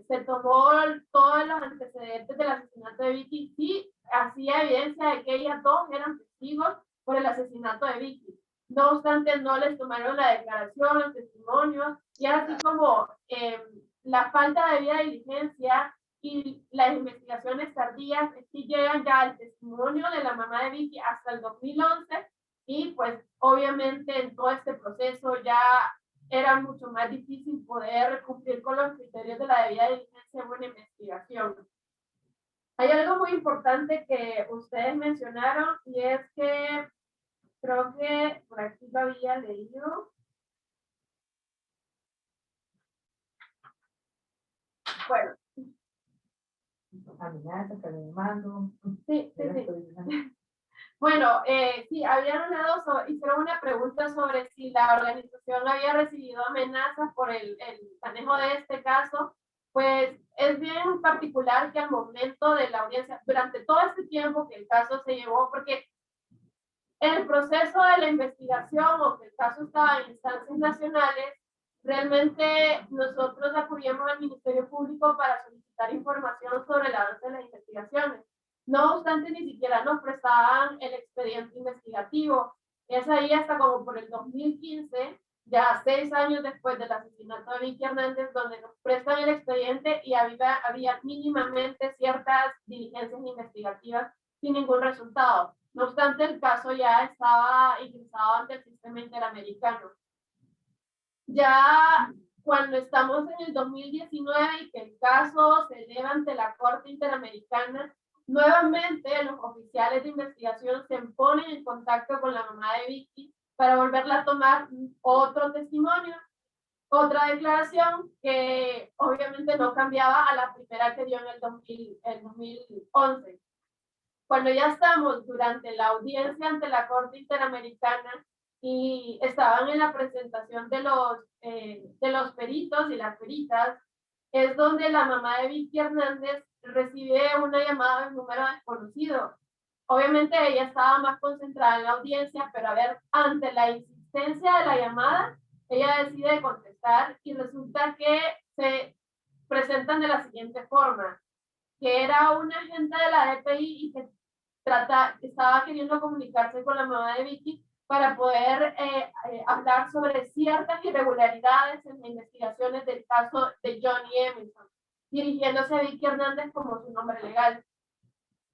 Speaker 5: se tomó todos los antecedentes del asesinato de Vicky, sí hacía evidencia de que ellas dos eran testigos por el asesinato de Vicky. No obstante, no les tomaron la declaración, los testimonios, y así como la falta de debida diligencia y las investigaciones tardías sí llegan ya al testimonio de la mamá de Vicky hasta el 2011, y pues obviamente en todo este proceso ya era mucho más difícil poder cumplir con los criterios de la debida diligencia en una investigación. Hay algo muy importante que ustedes mencionaron, y es que creo que por aquí lo había leído. Bueno. Sí. Bueno, sí, habían hablado hicieron una pregunta sobre si la organización había recibido amenazas por el manejo de este caso. Pues es bien particular que al momento de la audiencia, durante todo este tiempo que el caso se llevó, porque el proceso de la investigación o que el caso estaba en instancias nacionales, realmente nosotros acudimos al Ministerio Público para solicitar información sobre el avance de las investigaciones. No obstante, ni siquiera nos prestaban el expediente investigativo. Es ahí hasta como por el 2015, ya 6 años después del asesinato de Vicky Hernández, donde nos prestan el expediente y había mínimamente ciertas diligencias investigativas sin ningún resultado. No obstante, el caso ya estaba ingresado ante el sistema interamericano. Ya cuando estamos en el 2019 y que el caso se eleva ante la Corte Interamericana, nuevamente los oficiales de investigación se ponen en contacto con la mamá de Vicky para volverla a tomar otro testimonio, otra declaración que obviamente no cambiaba a la primera que dio en el 2011. Cuando ya estamos durante la audiencia ante la Corte Interamericana y estaban en la presentación de los peritos y las peritas, es donde la mamá de Vicky Hernández recibe una llamada de un número desconocido. Obviamente ella estaba más concentrada en la audiencia, pero a ver, ante la insistencia de la llamada, ella decide contestar y resulta que se presentan de la siguiente forma, que era un agente de la DPI y que estaba queriendo comunicarse con la mamá de Vicky para poder hablar sobre ciertas irregularidades en las investigaciones del caso de Johnny Emerson, dirigiéndose a Vicky Hernández como su nombre legal.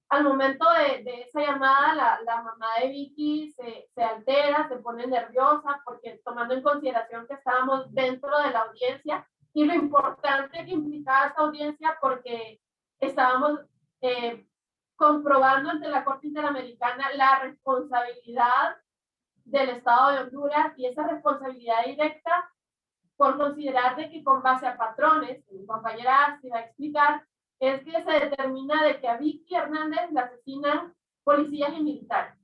Speaker 5: Al momento de esa llamada, la mamá de Vicky se altera, se pone nerviosa, porque tomando en consideración que estábamos dentro de la audiencia y lo importante que implicaba esta audiencia, porque estábamos comprobando ante la Corte Interamericana la responsabilidad del Estado de Honduras y esa responsabilidad directa por considerar de que con base a patrones, mi compañera Astrid va a explicar, es que se determina de que a Vicky Hernández la asesinan policías y militares.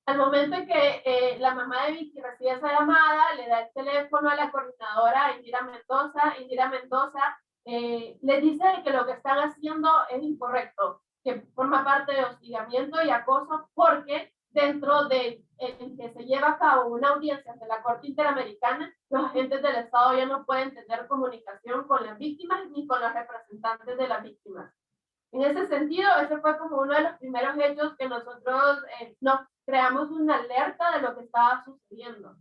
Speaker 5: Al momento en que la mamá de Vicky recibe esa llamada, le da el teléfono a la coordinadora Indira Mendoza le dice que lo que están haciendo es incorrecto, que forma parte de hostigamiento y acoso, porque dentro de en que se lleva a cabo una audiencia ante la Corte Interamericana, los agentes del Estado ya no pueden tener comunicación con las víctimas ni con los representantes de las víctimas. En ese sentido, ese fue como uno de los primeros hechos que nosotros nos creamos una alerta de lo que estaba sucediendo.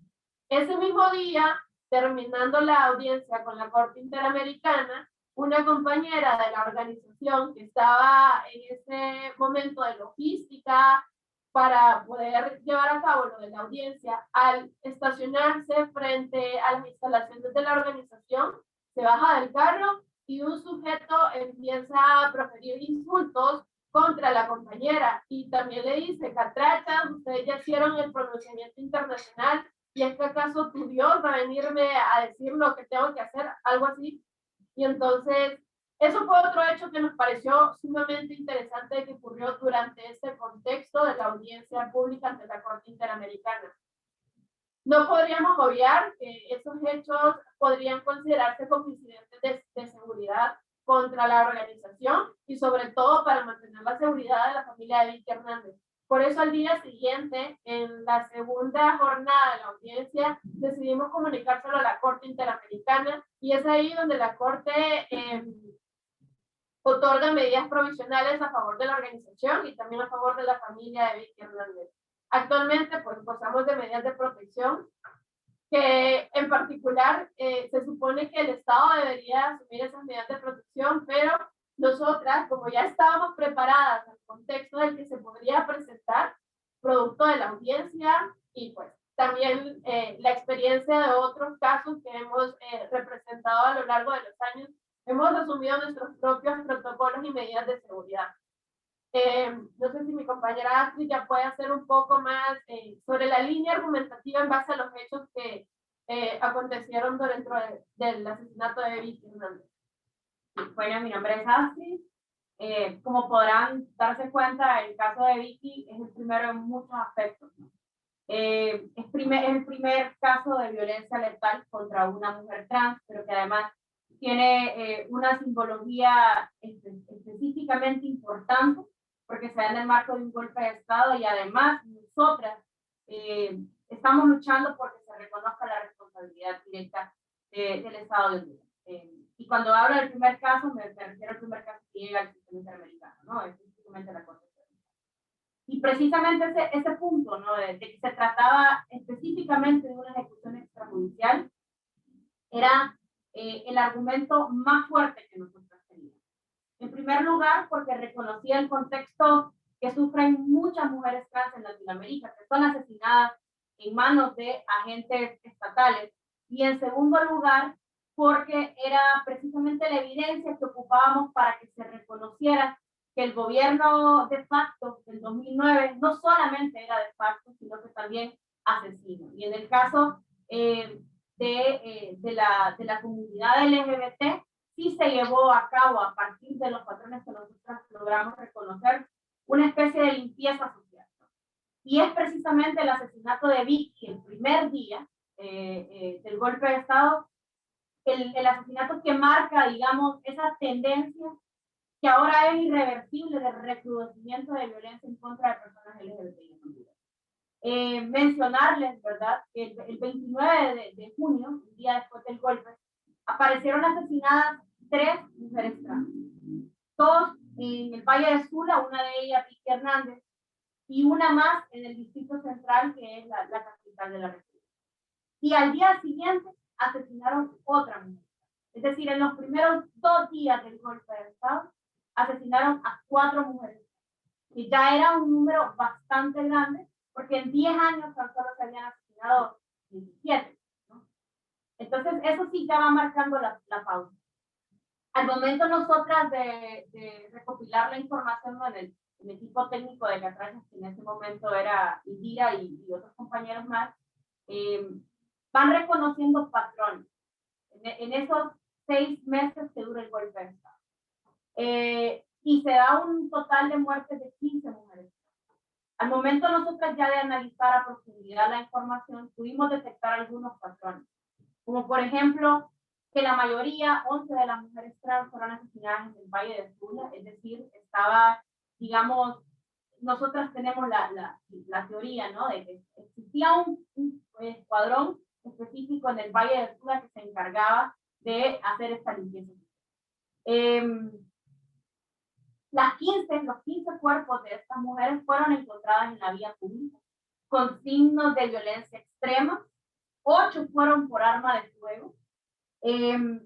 Speaker 5: Ese mismo día, terminando la audiencia con la Corte Interamericana, una compañera de la organización que estaba en ese momento de logística para poder llevar a cabo lo de la audiencia, al estacionarse frente a las instalaciones de la organización, se baja del carro y un sujeto empieza a proferir insultos contra la compañera y también le dice: catrachas, ustedes ya hicieron el pronunciamiento internacional y es que acaso tu Dios va a venirme a decir lo que tengo que hacer, algo así. Y entonces eso fue otro hecho que nos pareció sumamente interesante que ocurrió durante este contexto de la audiencia pública ante la Corte Interamericana. No podríamos obviar que esos hechos podrían considerarse como incidentes de seguridad contra la organización y sobre todo para mantener la seguridad de la familia de Vicky Hernández. Por eso al día siguiente, en la segunda jornada de la audiencia, decidimos comunicárselo a la Corte Interamericana y es ahí donde la Corte otorga medidas provisionales a favor de la organización y también a favor de la familia de Vicky Hernández. Actualmente, pues, gozamos de medidas de protección que en particular se supone que el Estado debería asumir esas medidas de protección, pero nosotras, como ya estábamos preparadas al contexto del que se podría presentar, producto de la audiencia y pues también la experiencia de otros casos que hemos representado a lo largo de los años, hemos asumido nuestros propios protocolos y medidas de seguridad. No sé si mi compañera Astrid ya puede hacer un poco más sobre la línea argumentativa en base a los hechos que acontecieron dentro del asesinato de Vicky Hernández.
Speaker 6: Bueno, mi nombre es Astrid. Como podrán darse cuenta, el caso de Vicky es el primero en muchos aspectos, ¿no? Es el primer caso de violencia letal contra una mujer trans, pero que además tiene una simbología específicamente importante, porque se da en el marco de un golpe de Estado y además nosotras estamos luchando porque se reconozca la responsabilidad directa del Estado de Honduras. Y cuando hablo del primer caso, me refiero al primer caso que llega al sistema interamericano, ¿no? Específicamente la Corte. Y precisamente ese punto, ¿no? De que se trataba específicamente de una ejecución extrajudicial, era el argumento más fuerte que nosotros teníamos. En primer lugar, porque reconocía el contexto que sufren muchas mujeres trans en Latinoamérica, que son asesinadas en manos de agentes estatales. Y en segundo lugar, porque era precisamente la evidencia que ocupábamos para que se reconociera que el gobierno de facto del 2009 no solamente era de facto, sino que también asesino. Y en el caso de la comunidad LGBT, sí se llevó a cabo, a partir de los patrones que nosotros logramos reconocer, una especie de limpieza social, ¿no? Y es precisamente el asesinato de Vicky, el primer día del golpe de Estado, el asesinato que marca, digamos, esa tendencia que ahora es irreversible de recrudecimiento de violencia en contra de personas LGBTI. Mencionarles, ¿verdad?, que el 29 de junio, un día después del golpe, aparecieron asesinadas 3 mujeres trans. 2 en el Valle de Sula, una de ellas, Vicky Hernández, y una más en el Distrito Central, que es la capital de la República. Y al día siguiente asesinaron otra mujer. Es decir, en los primeros 2 días del golpe de Estado, asesinaron a 4 mujeres, que ya era un número bastante grande, porque en 10 años tan solo se habían asesinado 17. ¿no? Entonces, eso sí ya va marcando la pauta. Al momento nosotras de recopilar la información en el equipo técnico de Catracha, que en ese momento era Indira y otros compañeros más, van reconociendo patrones en esos 6 meses que dura el golpe de Estado. Y se da un total de muertes de 15 mujeres. Al momento nosotras ya de analizar a profundidad la información, pudimos detectar algunos patrones, como por ejemplo, que la mayoría, 11 de las mujeres trans fueron asesinadas en el Valle de Sula, es decir, estaba, digamos, nosotras tenemos la teoría, ¿no?, de que existía un escuadrón específico en el Valle de Sula que se encargaba de hacer esta limpieza. Los 15 cuerpos de estas mujeres fueron encontrados en la vía pública con signos de violencia extrema. 8 fueron por arma de fuego. 10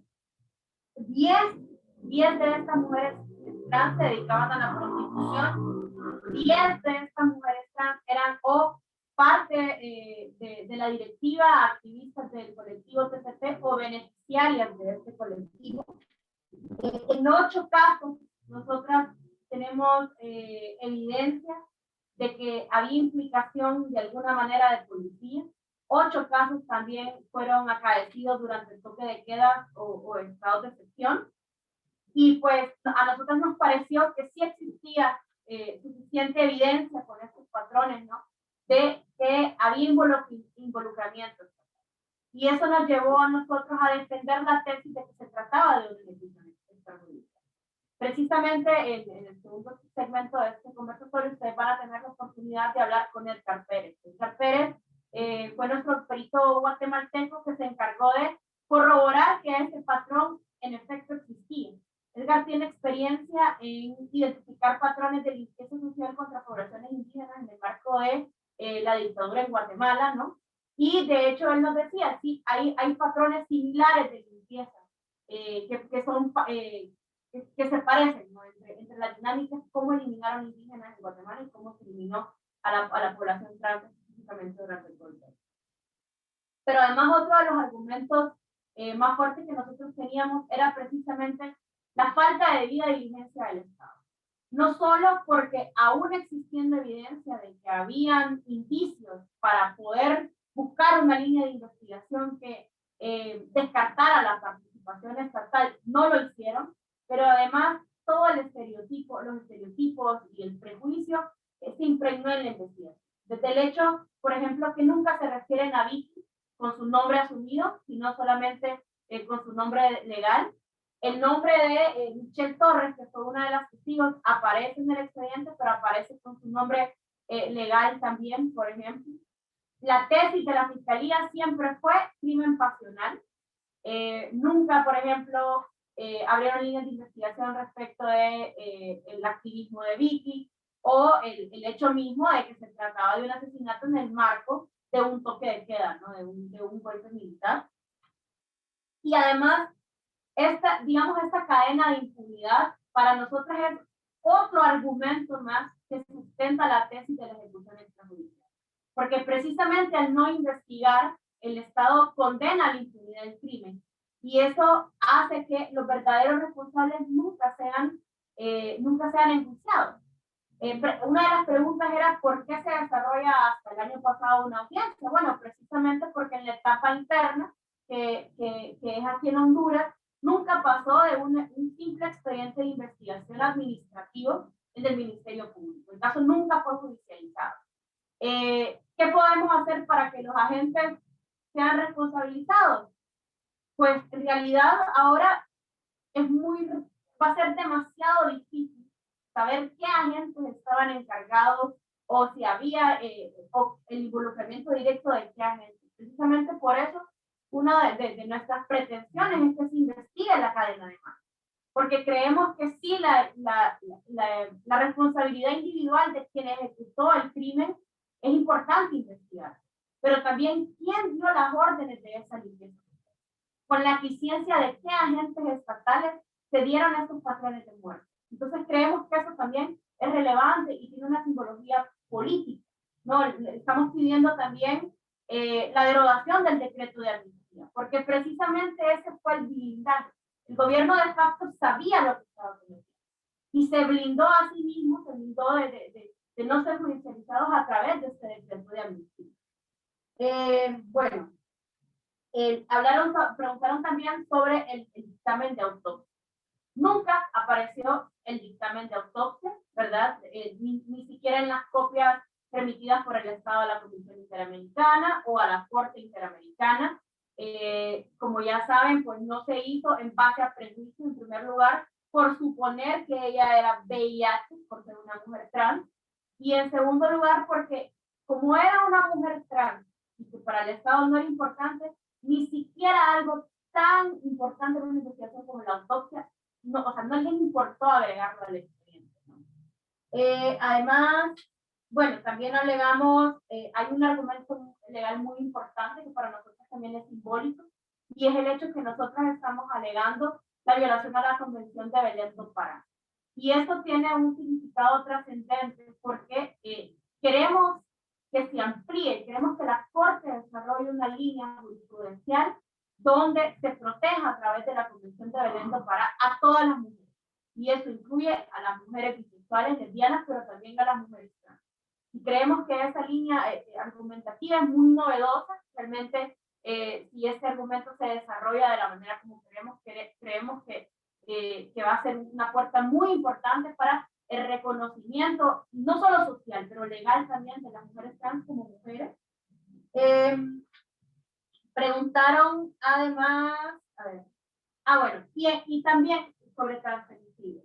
Speaker 6: de estas mujeres trans se dedicaban a la prostitución. 10 de estas mujeres trans eran o parte de la directiva, activistas del colectivo TCP o beneficiarias de este colectivo. En 8 casos, nosotras tenemos evidencia de que había implicación de alguna manera de policía. 8 casos también fueron acaecidos durante el toque de queda o estado de excepción. Y pues a nosotros nos pareció que sí existía suficiente evidencia con estos patrones, ¿no?, de que había involucramiento. Y eso nos llevó a nosotros a defender la tesis de que se trataba de una ejecución extrajudicial. Precisamente en el segundo segmento de este conversatorio ustedes van a tener la oportunidad de hablar con Edgar Pérez. Edgar Pérez fue nuestro perito guatemalteco que se encargó de corroborar que ese patrón en efecto existía. Edgar tiene experiencia en identificar patrones de limpieza social contra poblaciones indígenas en el marco de la dictadura en Guatemala, ¿no? Y de hecho él nos decía, sí, hay patrones similares de limpieza que se parecen, ¿no?, entre las dinámicas, cómo eliminaron indígenas en Guatemala y cómo se eliminó a la población trans específicamente durante el golpe. Pero además otro de los argumentos más fuertes que nosotros teníamos era precisamente la falta de debida diligencia del Estado. No solo porque aún existiendo evidencia de que habían indicios para poder buscar una línea de investigación que descartara la participación estatal, no lo hicieron, pero además todo el estereotipo, los estereotipos y el prejuicio se impregnó en la investigación. Desde el hecho, por ejemplo, que nunca se refieren a Vicky con su nombre asumido, sino solamente con su nombre legal. El nombre de Michelle Torres, que fue una de las testigos, aparece en el expediente, pero aparece con su nombre legal también, por ejemplo. La tesis de la fiscalía siempre fue crimen pasional. Nunca, por ejemplo, abrieron líneas de investigación respecto de el activismo de Vicky o el hecho mismo de que se trataba de un asesinato en el marco de un toque de queda, ¿no?, de un golpe militar. Y además, esta cadena de impunidad para nosotros es otro argumento más que sustenta la tesis de la ejecución extrajudicial. Porque precisamente al no investigar, el Estado condena la impunidad del crimen. Y eso hace que los verdaderos responsables nunca sean enjuiciados. Una de las preguntas era ¿por qué se desarrolla hasta el año pasado una audiencia? Bueno, precisamente porque en la etapa interna, que es aquí en Honduras, nunca pasó de un simple expediente de investigación administrativo en el Ministerio Público. El caso nunca fue judicializado. ¿Qué podemos hacer para que los agentes sean responsabilizados? pues en realidad ahora va a ser demasiado difícil saber qué agentes estaban encargados o si había o el involucramiento directo de qué agentes. Precisamente por eso, una de nuestras pretensiones es que se investigue la cadena de mando, porque creemos que sí la responsabilidad individual de quien ejecutó el crimen es importante investigar, pero también quién dio las órdenes de esa limpieza, con la eficiencia de qué agentes estatales se dieron estos patrones de muerte. Entonces creemos que eso también es relevante y tiene una simbología política, ¿no? Estamos pidiendo también la derogación del decreto de amnistía, porque precisamente ese fue el blindaje. El gobierno de facto sabía lo que estaba cometiendo y se blindó a sí mismo, se blindó de no ser judicializados a través de este decreto de amnistía. Bueno, preguntaron también sobre el dictamen de autopsia. Nunca apareció el dictamen de autopsia, ¿verdad? Ni siquiera en las copias remitidas por el Estado a la Comisión Interamericana o a la Corte Interamericana. Como ya saben, pues no se hizo en base a prejuicio, en primer lugar, por suponer que ella era VIH, por ser una mujer trans, y en segundo lugar, porque como era una mujer trans y que para el Estado no era importante, ni siquiera algo tan importante en una investigación como la autopsia, no, o sea, no les importó agregarlo al expediente, ¿no? Además, bueno, también alegamos, hay un argumento legal muy importante que para nosotros también es simbólico, y es el hecho que nosotros estamos alegando la violación a la Convención de Belén do Pará. Y esto tiene un significado trascendente porque queremos que se amplíe, queremos que la Corte desarrolle una línea jurisprudencial donde se proteja a través de la Convención de Belén do Pará a todas las mujeres. Y eso incluye a las mujeres bisexuales, lesbianas, pero también a las mujeres trans. Y creemos que esa línea argumentativa es muy novedosa. Realmente, si ese argumento se desarrolla de la manera como creemos que va a ser una puerta muy importante para el reconocimiento, no solo social, pero legal también de las mujeres trans como mujeres. Preguntaron además, bueno, y también sobre transfemicidio.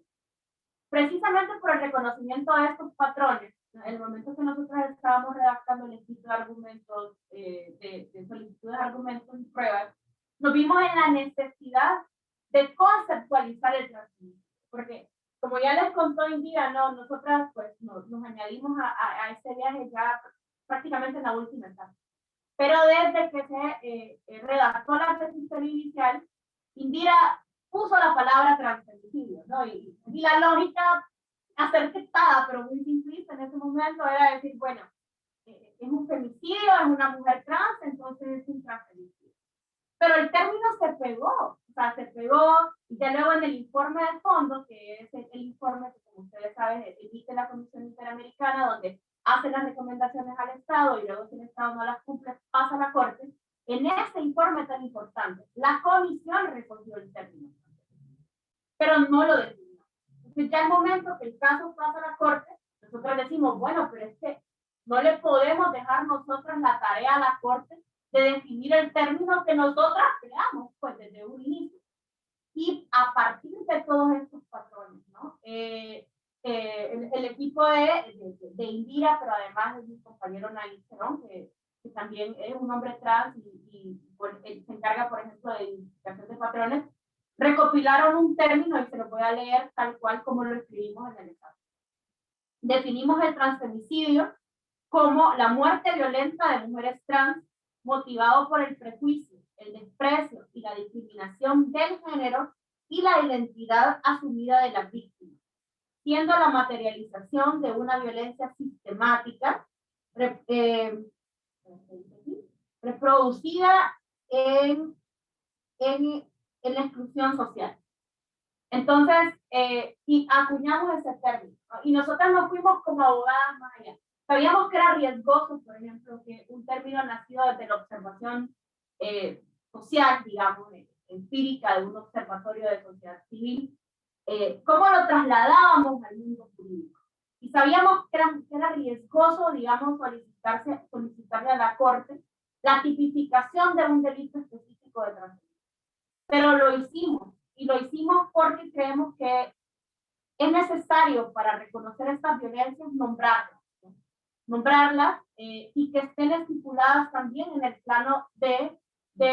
Speaker 6: Precisamente por el reconocimiento de estos patrones, en el momento que nosotros estábamos redactando el escrito de argumentos, de solicitudes de argumentos y pruebas, nos vimos en la necesidad de conceptualizar el transfemicidio, porque como ya les contó Indira, no, nosotras pues nos añadimos a este viaje ya prácticamente en la última etapa. Pero desde que se redactó la tesis inicial, Indira puso la palabra transfemicidio, ¿no? Y la lógica acertada, pero muy simplista en ese momento, era decir, bueno, es un femicidio, es una mujer trans, entonces es un transfemicidio. Pero el término se pegó, y ya luego en el informe de fondo, que es el informe que, como ustedes saben, emite la Comisión Interamericana, donde hace las recomendaciones al Estado y luego si el Estado no las cumple, pasa a la Corte. En ese informe tan importante, la Comisión recogió el término, pero no lo definió. Entonces ya el momento que el caso pasa a la Corte, nosotros decimos, bueno, pero es que no le podemos dejar nosotros la tarea a la Corte de definir el término que nosotras creamos, pues desde un inicio. Y a partir de todos estos patrones, ¿no? El equipo de Indira, pero además de mi compañero Nail Cerón, que también es un hombre trans y se encarga, por ejemplo, de identificación de patrones, recopilaron un término y se lo voy a leer tal cual como lo escribimos en el examen. Definimos el transfemicidio como la muerte violenta de mujeres trans motivado por el prejuicio, el desprecio y la discriminación del género y la identidad asumida de la víctima, siendo la materialización de una violencia sistemática reproducida en la exclusión social. Entonces, y acuñamos ese término, ¿no? Y nosotros nos fuimos como abogadas más allá. Sabíamos que era riesgoso, por ejemplo, que un término nacido desde la observación social, digamos, empírica de un observatorio de sociedad civil, cómo lo trasladábamos al mundo jurídico. Y sabíamos que era riesgoso, digamos, solicitarle a la Corte la tipificación de un delito específico de transfemicidio. pero lo hicimos, y lo hicimos porque creemos que es necesario para reconocer estas violencias nombrarlas, ¿no? Nombrarlas y que estén estipuladas también en el plano de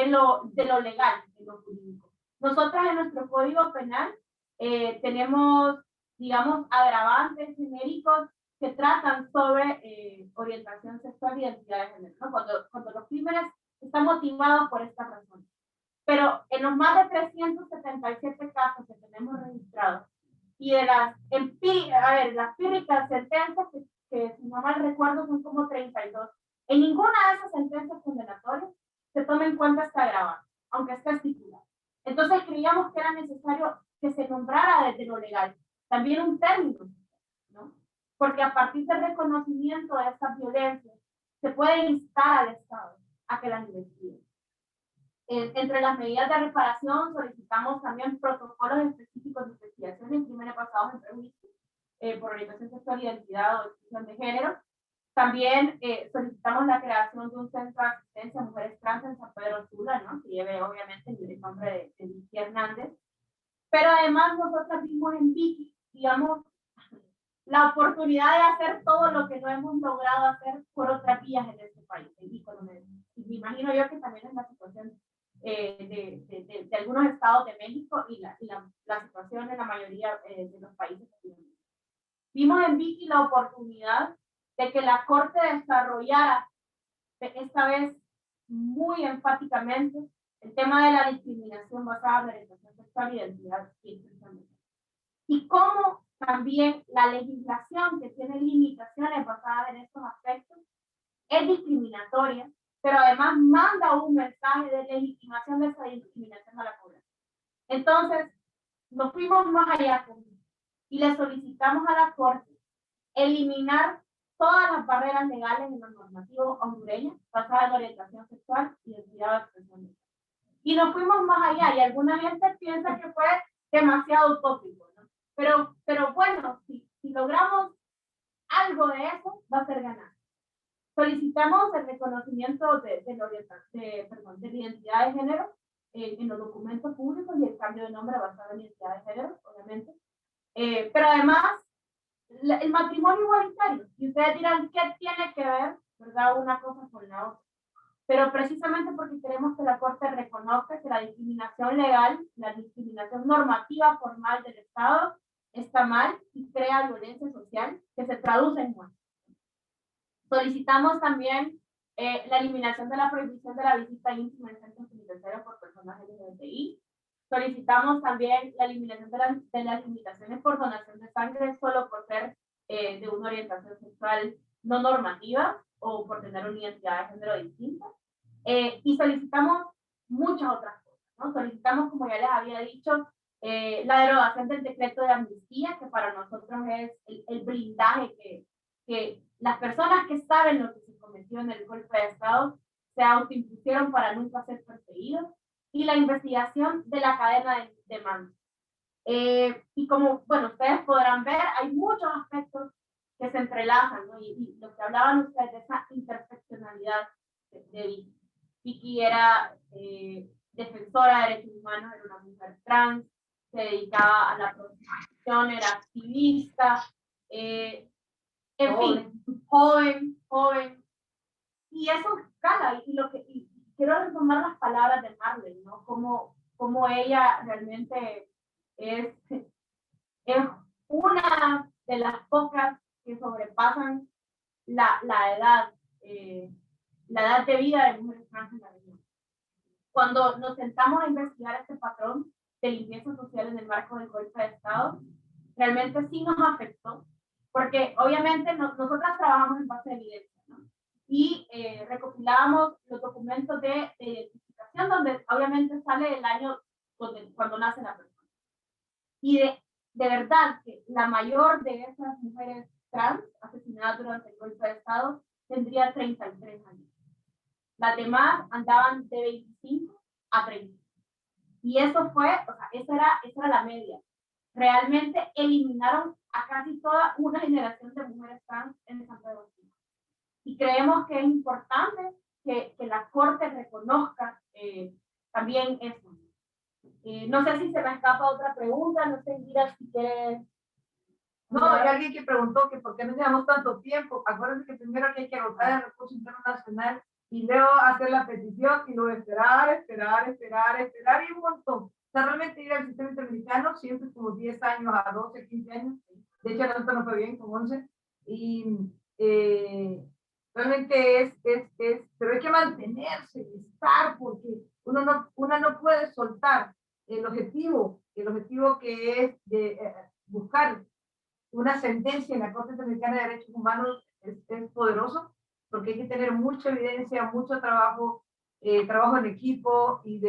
Speaker 6: lo legal, de lo jurídico. Nosotras en nuestro Código Penal tenemos, digamos, agravantes genéricos que tratan sobre orientación sexual y identidad de género, ¿no? Cuando los crímenes están motivados por estas razones. Pero en los más de 377 casos que tenemos registrados, y de las empíricas sentencias, que si no mal recuerdo son como 32, en ninguna de esas sentencias condenatorias se toma en cuenta esta agravante, aunque esté estipulado. Entonces creíamos que era necesario que se nombrara desde lo legal también un término, ¿no? Porque a partir del reconocimiento de estas violencias se puede instar al Estado a que las investigue. Entre las medidas de reparación solicitamos también protocolos específicos de investigación en crímenes basados en prejuicios por orientación sexual, identidad o expresión de género. También solicitamos la creación de un centro de asistencia a mujeres trans en San Pedro Sula, ¿no? Que lleve obviamente el nombre de Vicky Hernández. Pero además nosotros vimos en Vicky, digamos, la oportunidad de hacer todo lo que no hemos logrado hacer por otras vías en este país. Y me imagino yo que también es la situación de algunos estados de México y la situación en la mayoría de los países. Vimos en Vicky la oportunidad de que la Corte desarrollara esta vez muy enfáticamente el tema de la discriminación basada en la orientación sexual, identidad y expresión. Y cómo también la legislación que tiene limitaciones basadas en estos aspectos es discriminatoria, pero además manda un mensaje de legitimación de esa discriminación a la población. Entonces, nos fuimos más allá y le solicitamos a la Corte eliminar todas las barreras legales en los normativos hondureños basadas en orientación sexual, identidad o expresión. Y nos fuimos más allá, y alguna gente piensa que fue demasiado utópico, ¿no? Pero bueno, si logramos algo de eso, va a ser ganar. Solicitamos el reconocimiento de la identidad de género en los documentos públicos y el cambio de nombre basado en identidad de género, obviamente. Pero además, el matrimonio igualitario. Y ustedes dirán, ¿qué tiene que ver, verdad, una cosa con la otra? Pero precisamente porque queremos que la Corte reconozca que la discriminación legal, la discriminación normativa formal del Estado está mal y crea violencia social que se traduce en muerte. Solicitamos también la eliminación de la prohibición de la visita íntima en centros penitenciarios por personas LGBTI. Solicitamos también la eliminación de las limitaciones por donación de sangre solo por ser de una orientación sexual no normativa o por tener una identidad de género distinta. Y solicitamos muchas otras cosas, ¿no? Solicitamos, como ya les había dicho, la derogación del decreto de amnistía, que para nosotros es el blindaje que las personas que saben lo que se cometió en el golpe de Estado se autoimpusieron para nunca ser perseguidos, y la investigación de la cadena de mando. Y como, bueno, ustedes podrán ver, hay muchos aspectos que se entrelazan, ¿no? Y lo que hablaban ustedes de esa interseccionalidad de Vicky. Vicky era defensora de derechos humanos, era una mujer trans, se dedicaba a la prostitución, era activista, en fin, joven. Y eso cala, y quiero retomar las palabras de Marlene, ¿no? Como ella realmente es una de las pocas que sobrepasan la edad de vida de mujeres trans en la región. Cuando nos sentamos a investigar este patrón de limpieza social en el marco del golpe de Estado, realmente sí nos afectó, porque obviamente nosotras trabajamos en base de evidencia, ¿no? Y recopilábamos los documentos de identificación donde obviamente sale el año cuando nace la persona. Y de verdad que la mayor de esas mujeres trans asesinadas durante el golpe de Estado tendría 33 años. Las demás andaban de 25 a 30. Y eso fue, o sea, esa era la media. Realmente eliminaron a casi toda una generación de mujeres trans en San Pedro Sula. Y creemos que es importante que la Corte reconozca también eso. No sé si se me escapa otra pregunta, no sé, Indira, si quieres.
Speaker 1: No, hay alguien que preguntó que por qué no llevamos tanto tiempo. Acuérdense que primero que hay que agotar el recurso interno nacional y luego hacer la petición y luego esperar y un montón. O sea, realmente ir al sistema interamericano siempre es como 10 años a 12, 15 años. De hecho, nosotros nos fue bien con 11. Y realmente pero hay que mantenerse, estar, porque una no puede soltar el objetivo que es de buscar una sentencia en la Corte Interamericana de Derechos Humanos es poderoso, porque hay que tener mucha evidencia, mucho trabajo, trabajo en equipo y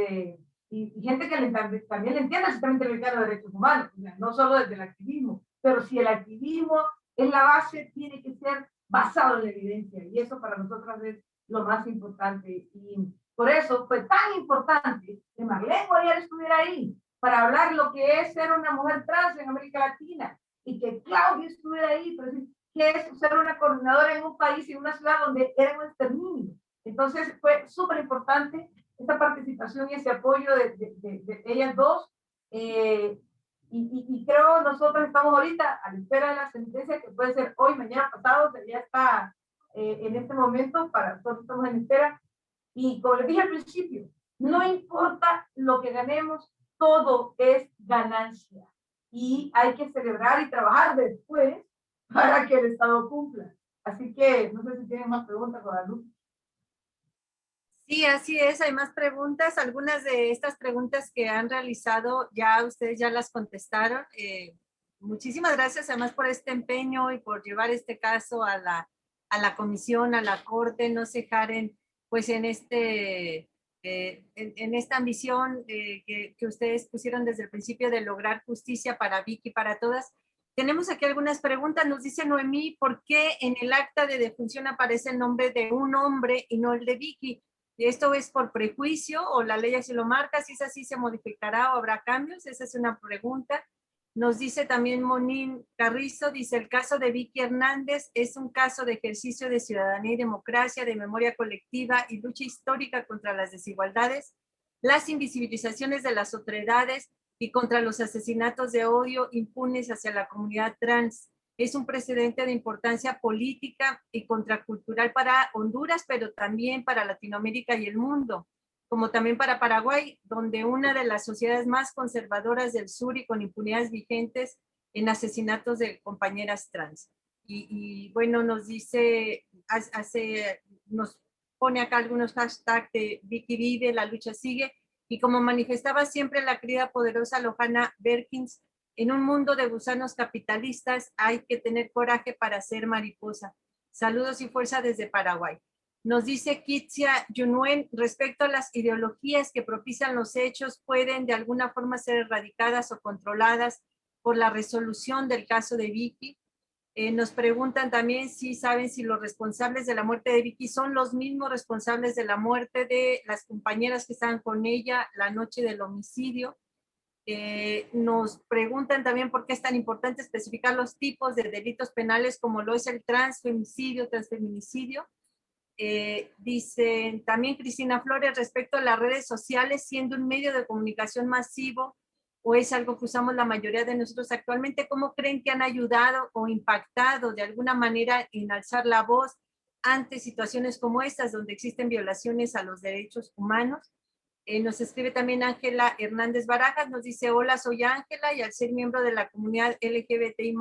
Speaker 1: gente que también le entienda el sistema interamericano de derechos humanos, o sea, no solo desde el activismo, pero si el activismo es la base, tiene que ser basado en la evidencia, y eso para nosotros es lo más importante. Y por eso fue tan importante que Marlene Guayar estuviera ahí, para hablar lo que es ser una mujer trans en América Latina, y que Claudia estuviera ahí, pero que es ser una coordinadora en un país y en una ciudad donde era un exterminio. Entonces fue súper importante esta participación y ese apoyo de ellas dos. Y creo nosotros estamos ahorita a la espera de la sentencia, que puede ser hoy, mañana, pasado, o sea, ya está en este momento, nosotros estamos en espera. Y como les dije al principio, no importa lo que ganemos, todo es ganancia. Y hay que celebrar y trabajar después para que el Estado cumpla. Así que no sé si tienen más preguntas, Guadalupe.
Speaker 2: Sí, así es, hay más preguntas. Algunas de estas preguntas que han realizado ya ustedes ya las contestaron. Muchísimas gracias además por este empeño y por llevar este caso a la comisión, a la corte. No se jaren pues en esta ambición que ustedes pusieron desde el principio de lograr justicia para Vicky y para todas. Tenemos aquí algunas preguntas. Nos dice Noemí, ¿por qué en el acta de defunción aparece el nombre de un hombre y no el de Vicky? ¿Esto es por prejuicio o la ley así lo marca? Si es así, ¿se modificará o habrá cambios? Esa es una pregunta. Nos dice también Monín Carrizo, dice, el caso de Vicky Hernández es un caso de ejercicio de ciudadanía y democracia, de memoria colectiva y lucha histórica contra las desigualdades, las invisibilizaciones de las otredades y contra los asesinatos de odio impunes hacia la comunidad trans. Es un precedente de importancia política y contracultural para Honduras, pero también para Latinoamérica y el mundo, como también para Paraguay, donde una de las sociedades más conservadoras del sur y con impunidades vigentes en asesinatos de compañeras trans. Y bueno, nos dice, nos pone acá algunos hashtags de Vicky vive, la lucha sigue, y como manifestaba siempre la querida poderosa Lohana Berkins, en un mundo de gusanos capitalistas hay que tener coraje para ser mariposa. Saludos y fuerza desde Paraguay. Nos dice Kitsia Yunuen, respecto a las ideologías que propician los hechos, pueden de alguna forma ser erradicadas o controladas por la resolución del caso de Vicky. Nos preguntan también si saben si los responsables de la muerte de Vicky son los mismos responsables de la muerte de las compañeras que estaban con ella la noche del homicidio. Nos preguntan también por qué es tan importante especificar los tipos de delitos penales como lo es el transfemicidio, transfeminicidio. Dicen también Cristina Flores respecto a las redes sociales, siendo un medio de comunicación masivo o es algo que usamos la mayoría de nosotros actualmente, ¿cómo creen que han ayudado o impactado de alguna manera en alzar la voz ante situaciones como estas donde existen violaciones a los derechos humanos? Nos escribe también Ángela Hernández Barajas, nos dice, hola, soy Ángela y al ser miembro de la comunidad LGBTI+,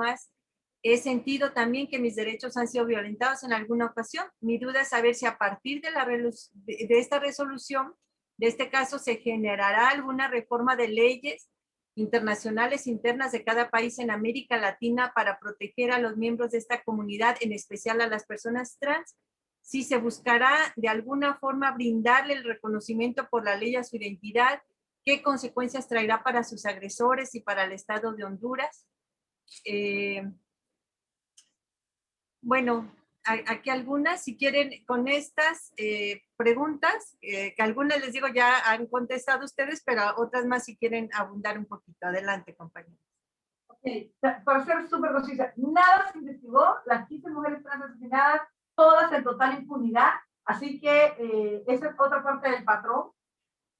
Speaker 2: he sentido también que mis derechos han sido violentados en alguna ocasión. Mi duda es saber si a partir de esta resolución, de este caso, se generará alguna reforma de leyes internacionales internas de cada país en América Latina para proteger a los miembros de esta comunidad, en especial a las personas trans. Si se buscará de alguna forma brindarle el reconocimiento por la ley a su identidad, ¿qué consecuencias traerá para sus agresores y para el Estado de Honduras? Bueno, aquí algunas, si quieren, con estas preguntas, que algunas les digo ya han contestado ustedes, pero otras más si quieren abundar un poquito. Adelante, compañeros.
Speaker 1: Okay. Para ser súper concisa, nada se investigó, las 15 mujeres trans asesinadas, todas en total impunidad, así que esa es otra parte del patrón.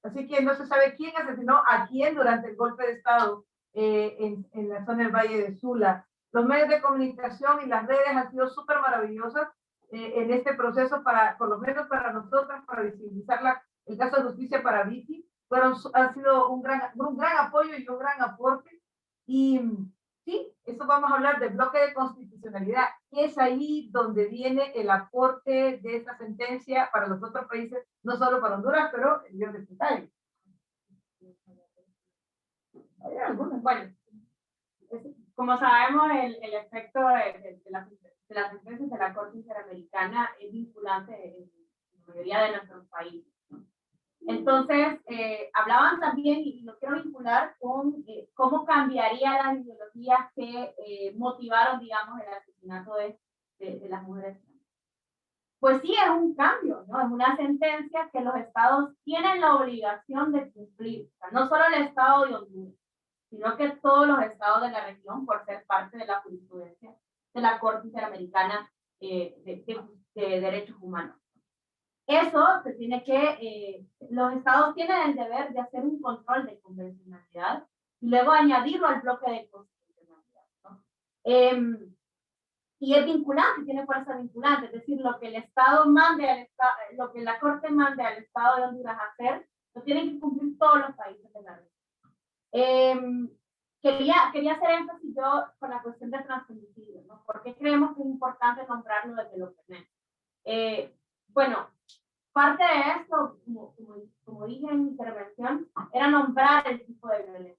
Speaker 1: Así que no se sabe quién asesinó a quién durante el golpe de Estado en la zona del Valle de Sula. Los medios de comunicación y las redes han sido súper maravillosas en este proceso, por lo menos para nosotras, para visibilizar el caso de justicia para Vicky. Han sido un gran apoyo y un gran aporte. Y sí, eso vamos a hablar del bloque de constitucionalidad. Es ahí donde viene el aporte de esta sentencia para los otros países, no solo para Honduras, pero el Dios de Italia.
Speaker 6: Bueno, como sabemos, el efecto de las sentencias de la Corte Interamericana es vinculante en la mayoría de nuestros países, ¿no? Entonces, hablaban también, y lo quiero vincular con cómo cambiaría las ideologías que motivaron, digamos, el asesinato de las mujeres. Pues sí, es un cambio, ¿no? Es una sentencia que los estados tienen la obligación de cumplir. O sea, no solo el estado de Honduras, sino que todos los estados de la región, por ser parte de la jurisprudencia de la Corte Interamericana de Derechos Humanos. Eso se tiene que, los estados tienen el deber de hacer un control de convencionalidad y luego añadirlo al bloque de constitucionalidad, ¿no? Y es vinculante, tiene fuerza vinculante, es decir, lo que el Estado mande al Estado, lo que la Corte mande al Estado de Honduras a hacer, lo tienen que cumplir todos los países de la región. Quería hacer énfasis yo con la cuestión del transfemicidio, ¿no? ¿Por qué creemos que es importante nombrarlo desde lo que bueno, parte de esto, como dije en mi intervención, era nombrar el tipo de violencia.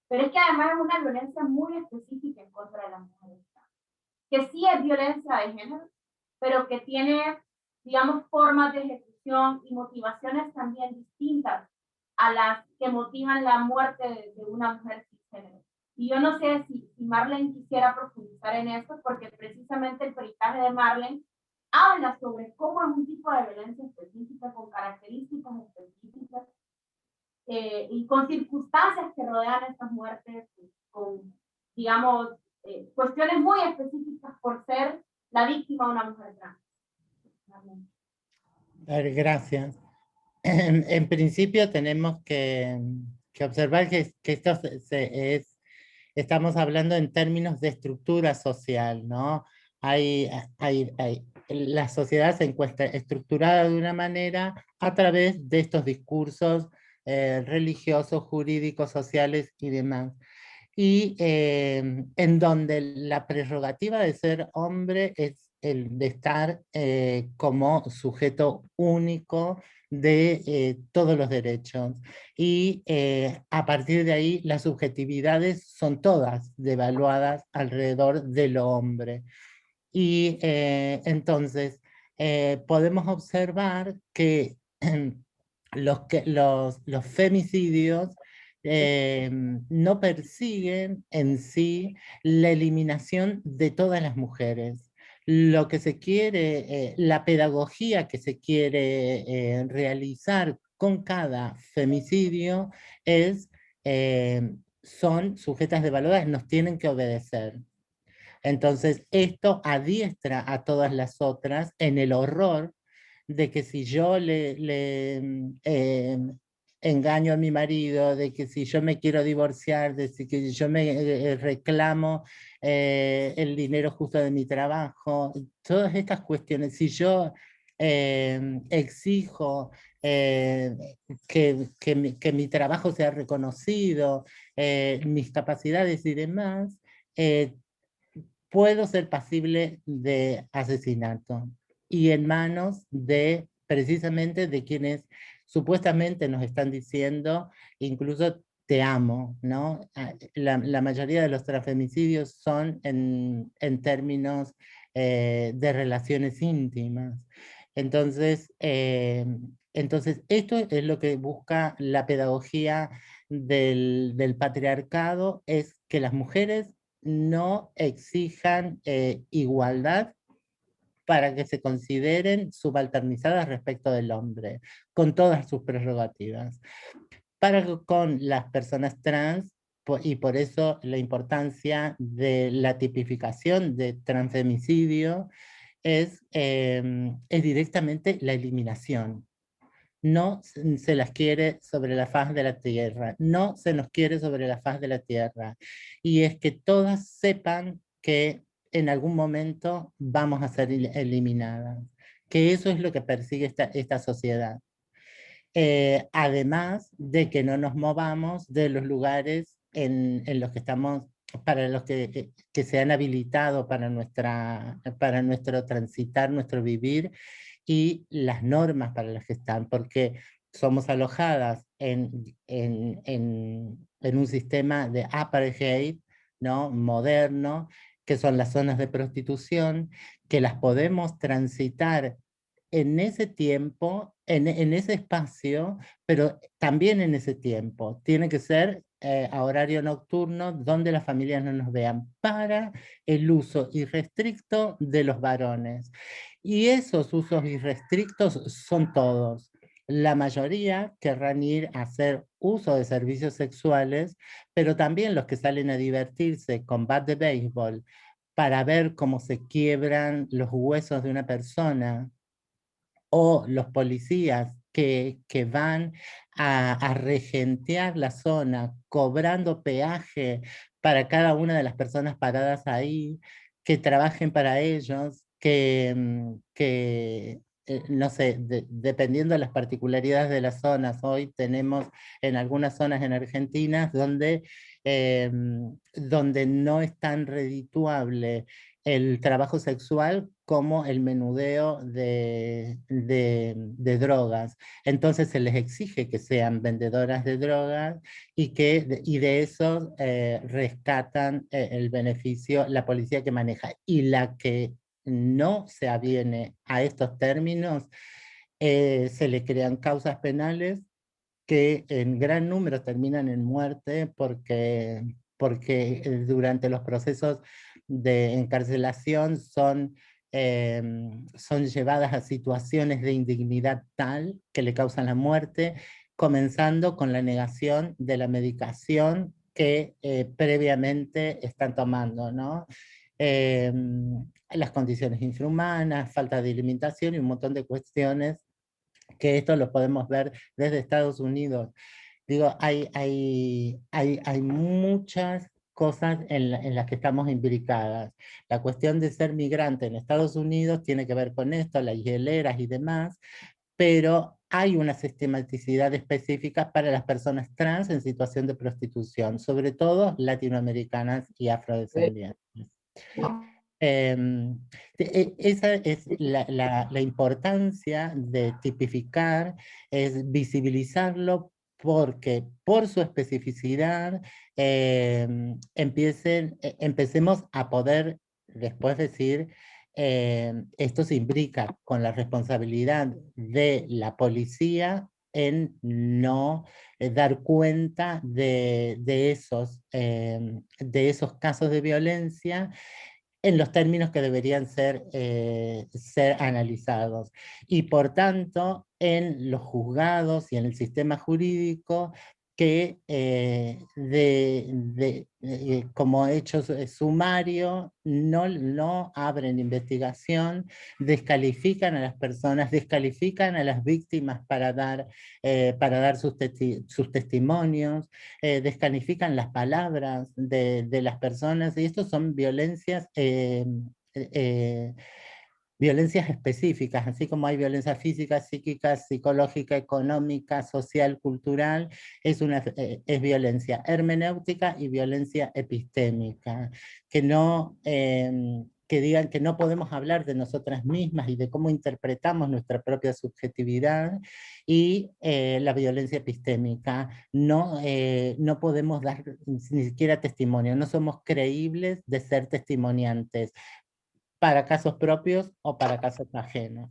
Speaker 6: Pero es que además es una violencia muy específica en contra de las mujeres, que sí es violencia de género, pero que tiene, digamos, formas de ejecución y motivaciones también distintas a las que motivan la muerte de una mujer cisgénero. Y yo no sé si Marlene quisiera profundizar en esto, porque precisamente el peritaje de Marlene habla sobre cómo es un tipo de violencia específica, con características específicas y con circunstancias que rodean estas muertes, con, digamos, cuestiones muy específicas por ser la víctima de una mujer trans.
Speaker 4: A ver, gracias. En principio tenemos que observar que esto estamos hablando en términos de estructura social, ¿no? La sociedad se encuentra estructurada de una manera a través de estos discursos religiosos, jurídicos, sociales y demás. Y en donde la prerrogativa de ser hombre es el de estar como sujeto único de todos los derechos. Y a partir de ahí las subjetividades son todas devaluadas alrededor de lo hombre. Y entonces podemos observar que los femicidios no persiguen en sí la eliminación de todas las mujeres. Lo que se quiere, la pedagogía que se quiere realizar con cada femicidio es, son sujetas devaluadas, nos tienen que obedecer. Entonces, esto adiestra a todas las otras en el horror de que si yo engaño a mi marido, de que si yo me quiero divorciar, de que yo me reclamo el dinero justo de mi trabajo, todas estas cuestiones, si yo exijo que mi trabajo sea reconocido, mis capacidades y demás, puedo ser pasible de asesinato y en manos de precisamente de quienes supuestamente nos están diciendo incluso te amo, ¿no? La mayoría de los transfemicidios son en términos de relaciones íntimas. Entonces, esto es lo que busca la pedagogía del patriarcado, es que las mujeres no exijan igualdad para que se consideren subalternizadas respecto del hombre, con todas sus prerrogativas. Con las personas trans, y por eso la importancia de la tipificación de transfemicidio es directamente la eliminación. no se las quiere sobre la faz de la tierra, no se nos quiere sobre la faz de la tierra. Y es que todas sepan que en algún momento vamos a ser eliminadas, que eso es lo que persigue esta sociedad. Además de que no nos movamos de los lugares en los que estamos, para los que se han habilitado para nuestro transitar, nuestro vivir, y las normas para las que están, porque somos alojadas en un sistema de apartheid, ¿no? Moderno, que son las zonas de prostitución, que las podemos transitar en ese tiempo, en ese espacio, pero también en ese tiempo. Tiene que ser a horario nocturno, donde las familias no nos vean, para el uso irrestricto de los varones. Y esos usos irrestrictos son todos. La mayoría querrán ir a hacer uso de servicios sexuales, pero también los que salen a divertirse con bat de béisbol para ver cómo se quiebran los huesos de una persona, o los policías que van a regentear la zona, cobrando peaje para cada una de las personas paradas ahí, que trabajen para ellos, no sé, dependiendo de las particularidades de las zonas. Hoy tenemos en algunas zonas en Argentina donde no es tan redituable el trabajo sexual como el menudeo de drogas. Entonces se les exige que sean vendedoras de drogas y de eso rescatan el beneficio la policía que maneja. Y la que no se aviene a estos términos, se le crean causas penales que en gran número terminan en muerte porque durante los procesos de encarcelación son llevadas a situaciones de indignidad tal que le causan la muerte, comenzando con la negación de la medicación que previamente están tomando, ¿no? Las condiciones infrahumanas, falta de alimentación y un montón de cuestiones que esto lo podemos ver desde Estados Unidos. Digo, hay muchas cosas en las que estamos imbricadas. La cuestión de ser migrante en Estados Unidos tiene que ver con esto, las hieleras y demás, pero hay una sistematicidad específica para las personas trans en situación de prostitución, sobre todo latinoamericanas y afrodescendientes. Esa es la importancia de tipificar, es visibilizarlo, porque por su especificidad empecemos a poder después decir, esto se imbrica con la responsabilidad de la policía en no dar cuenta de esos casos de violencia en los términos que deberían ser analizados. Y por tanto, en los juzgados y en el sistema jurídico, que como hecho sumario no abren investigación, descalifican a las personas, descalifican a las víctimas para dar sus testimonios, descalifican las palabras de las personas, y estos son violencias violencias específicas, así como hay violencia física, psíquica, psicológica, económica, social, cultural, es violencia hermenéutica y violencia epistémica, que digan que no podemos hablar de nosotras mismas y de cómo interpretamos nuestra propia subjetividad, y la violencia epistémica, no podemos dar ni siquiera testimonio, no somos creíbles de ser testimoniantes, para casos propios o para casos ajenos.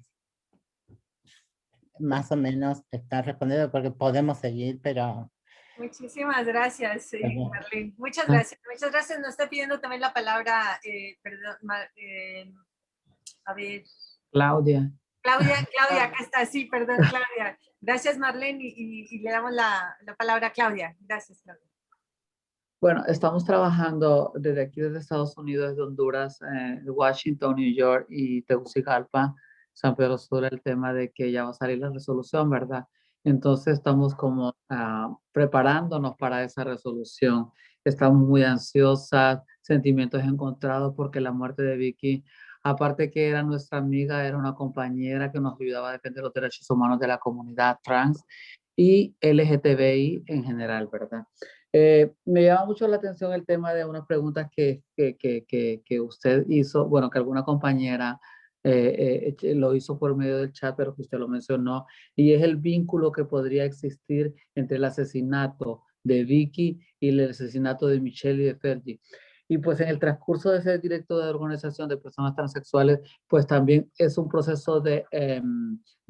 Speaker 4: Más o menos está respondiendo, porque podemos seguir, pero...
Speaker 2: Muchísimas gracias, Marlene. Muchas gracias. Muchas gracias. Nos está pidiendo también la palabra, perdón, a ver.
Speaker 3: Claudia.
Speaker 2: Claudia, acá está, sí, perdón, Claudia. Gracias, Marlene, y le damos la palabra a Claudia. Gracias, Claudia.
Speaker 3: Bueno, estamos trabajando desde aquí, desde Estados Unidos, desde Honduras, Washington, New York y Tegucigalpa, San Pedro Sula, el tema de que ya va a salir la resolución, ¿verdad? Entonces estamos como preparándonos para esa resolución. Estamos muy ansiosas, sentimientos encontrados porque la muerte de Vicky, aparte que era nuestra amiga, era una compañera que nos ayudaba a defender los derechos humanos de la comunidad trans y LGTBI en general, ¿verdad? Me llama mucho la atención el tema de unas preguntas que usted hizo, bueno, que alguna compañera lo hizo por medio del chat, pero que usted lo mencionó, y es el vínculo que podría existir entre el asesinato de Vicky y el asesinato de Michelle y de Fergie. Y pues en el transcurso de ser director de organización de personas transexuales, pues también es un proceso de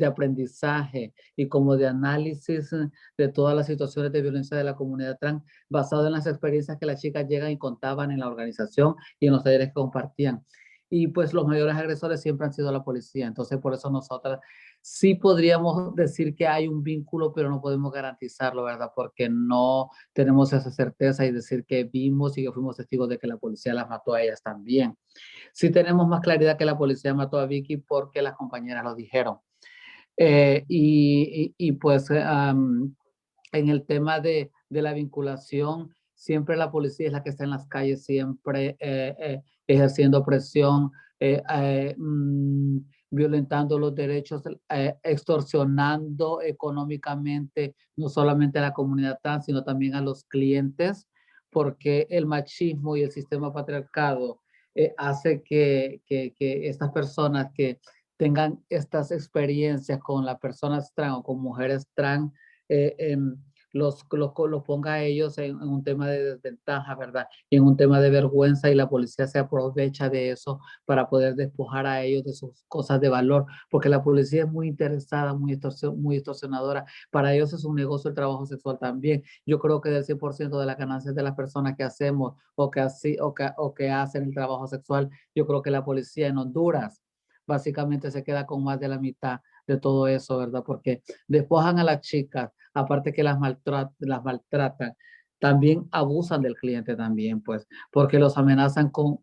Speaker 3: aprendizaje y como de análisis de todas las situaciones de violencia de la comunidad trans, basado en las experiencias que las chicas llegan y contaban en la organización y en los talleres que compartían. Y pues los mayores agresores siempre han sido la policía. Entonces, por eso nosotras sí podríamos decir que hay un vínculo, pero no podemos garantizarlo, ¿verdad? Porque no tenemos esa certeza y decir que vimos y que fuimos testigos de que la policía las mató a ellas también. Sí tenemos más claridad que la policía mató a Vicky porque las compañeras lo dijeron. Pues en el tema de la vinculación, siempre la policía es la que está en las calles, siempre ejerciendo presión, violentando los derechos, extorsionando económicamente no solamente a la comunidad trans, sino también a los clientes, porque el machismo y el sistema patriarcado hace que estas personas que tengan estas experiencias con las personas trans o con mujeres trans, los ponga a ellos en un tema de desventaja, ¿verdad? Y en un tema de vergüenza, y la policía se aprovecha de eso para poder despojar a ellos de sus cosas de valor, porque la policía es muy interesada, muy extorsionadora. Para ellos es un negocio el trabajo sexual también. Yo creo que del 100% de las ganancias de las personas que hacemos o que hacen el trabajo sexual, yo creo que la policía en Honduras básicamente se queda con más de la mitad de todo eso, ¿verdad? Porque despojan a las chicas, aparte que las maltratan, también abusan del cliente también, pues, porque los amenazan con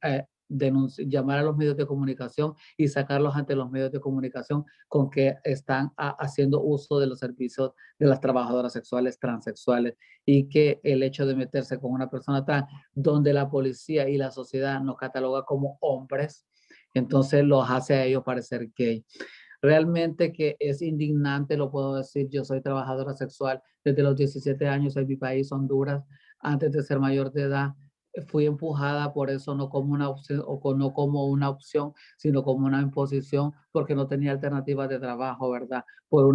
Speaker 3: llamar a los medios de comunicación y sacarlos ante los medios de comunicación con que están haciendo uso de los servicios de las trabajadoras sexuales, transexuales, y que el hecho de meterse con una persona trans, donde la policía y la sociedad nos cataloga como hombres, entonces los hace a ellos parecer gay. Realmente que es indignante, lo puedo decir. Yo soy trabajadora sexual desde los 17 años en mi país, Honduras. Antes de ser mayor de edad, fui empujada por eso, no como una opción, no como una opción, sino como una imposición, porque no tenía alternativas de trabajo, ¿verdad? Por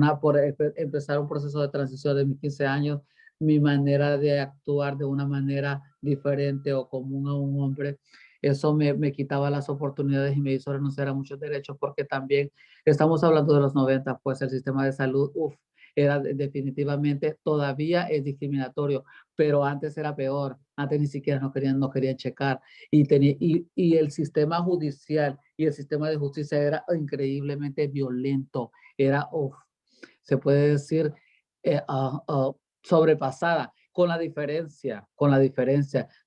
Speaker 3: empezar un proceso de transición de mis 15 años, mi manera de actuar de una manera diferente o común a un hombre, eso me quitaba las oportunidades y me hizo renunciar a muchos derechos, porque también estamos hablando de los 90, pues el sistema de salud, era definitivamente, todavía es discriminatorio, pero antes era peor. Antes ni siquiera no querían checar. Y el sistema judicial y el sistema de justicia era increíblemente violento. Era, se puede decir, sobrepasada, con la diferencia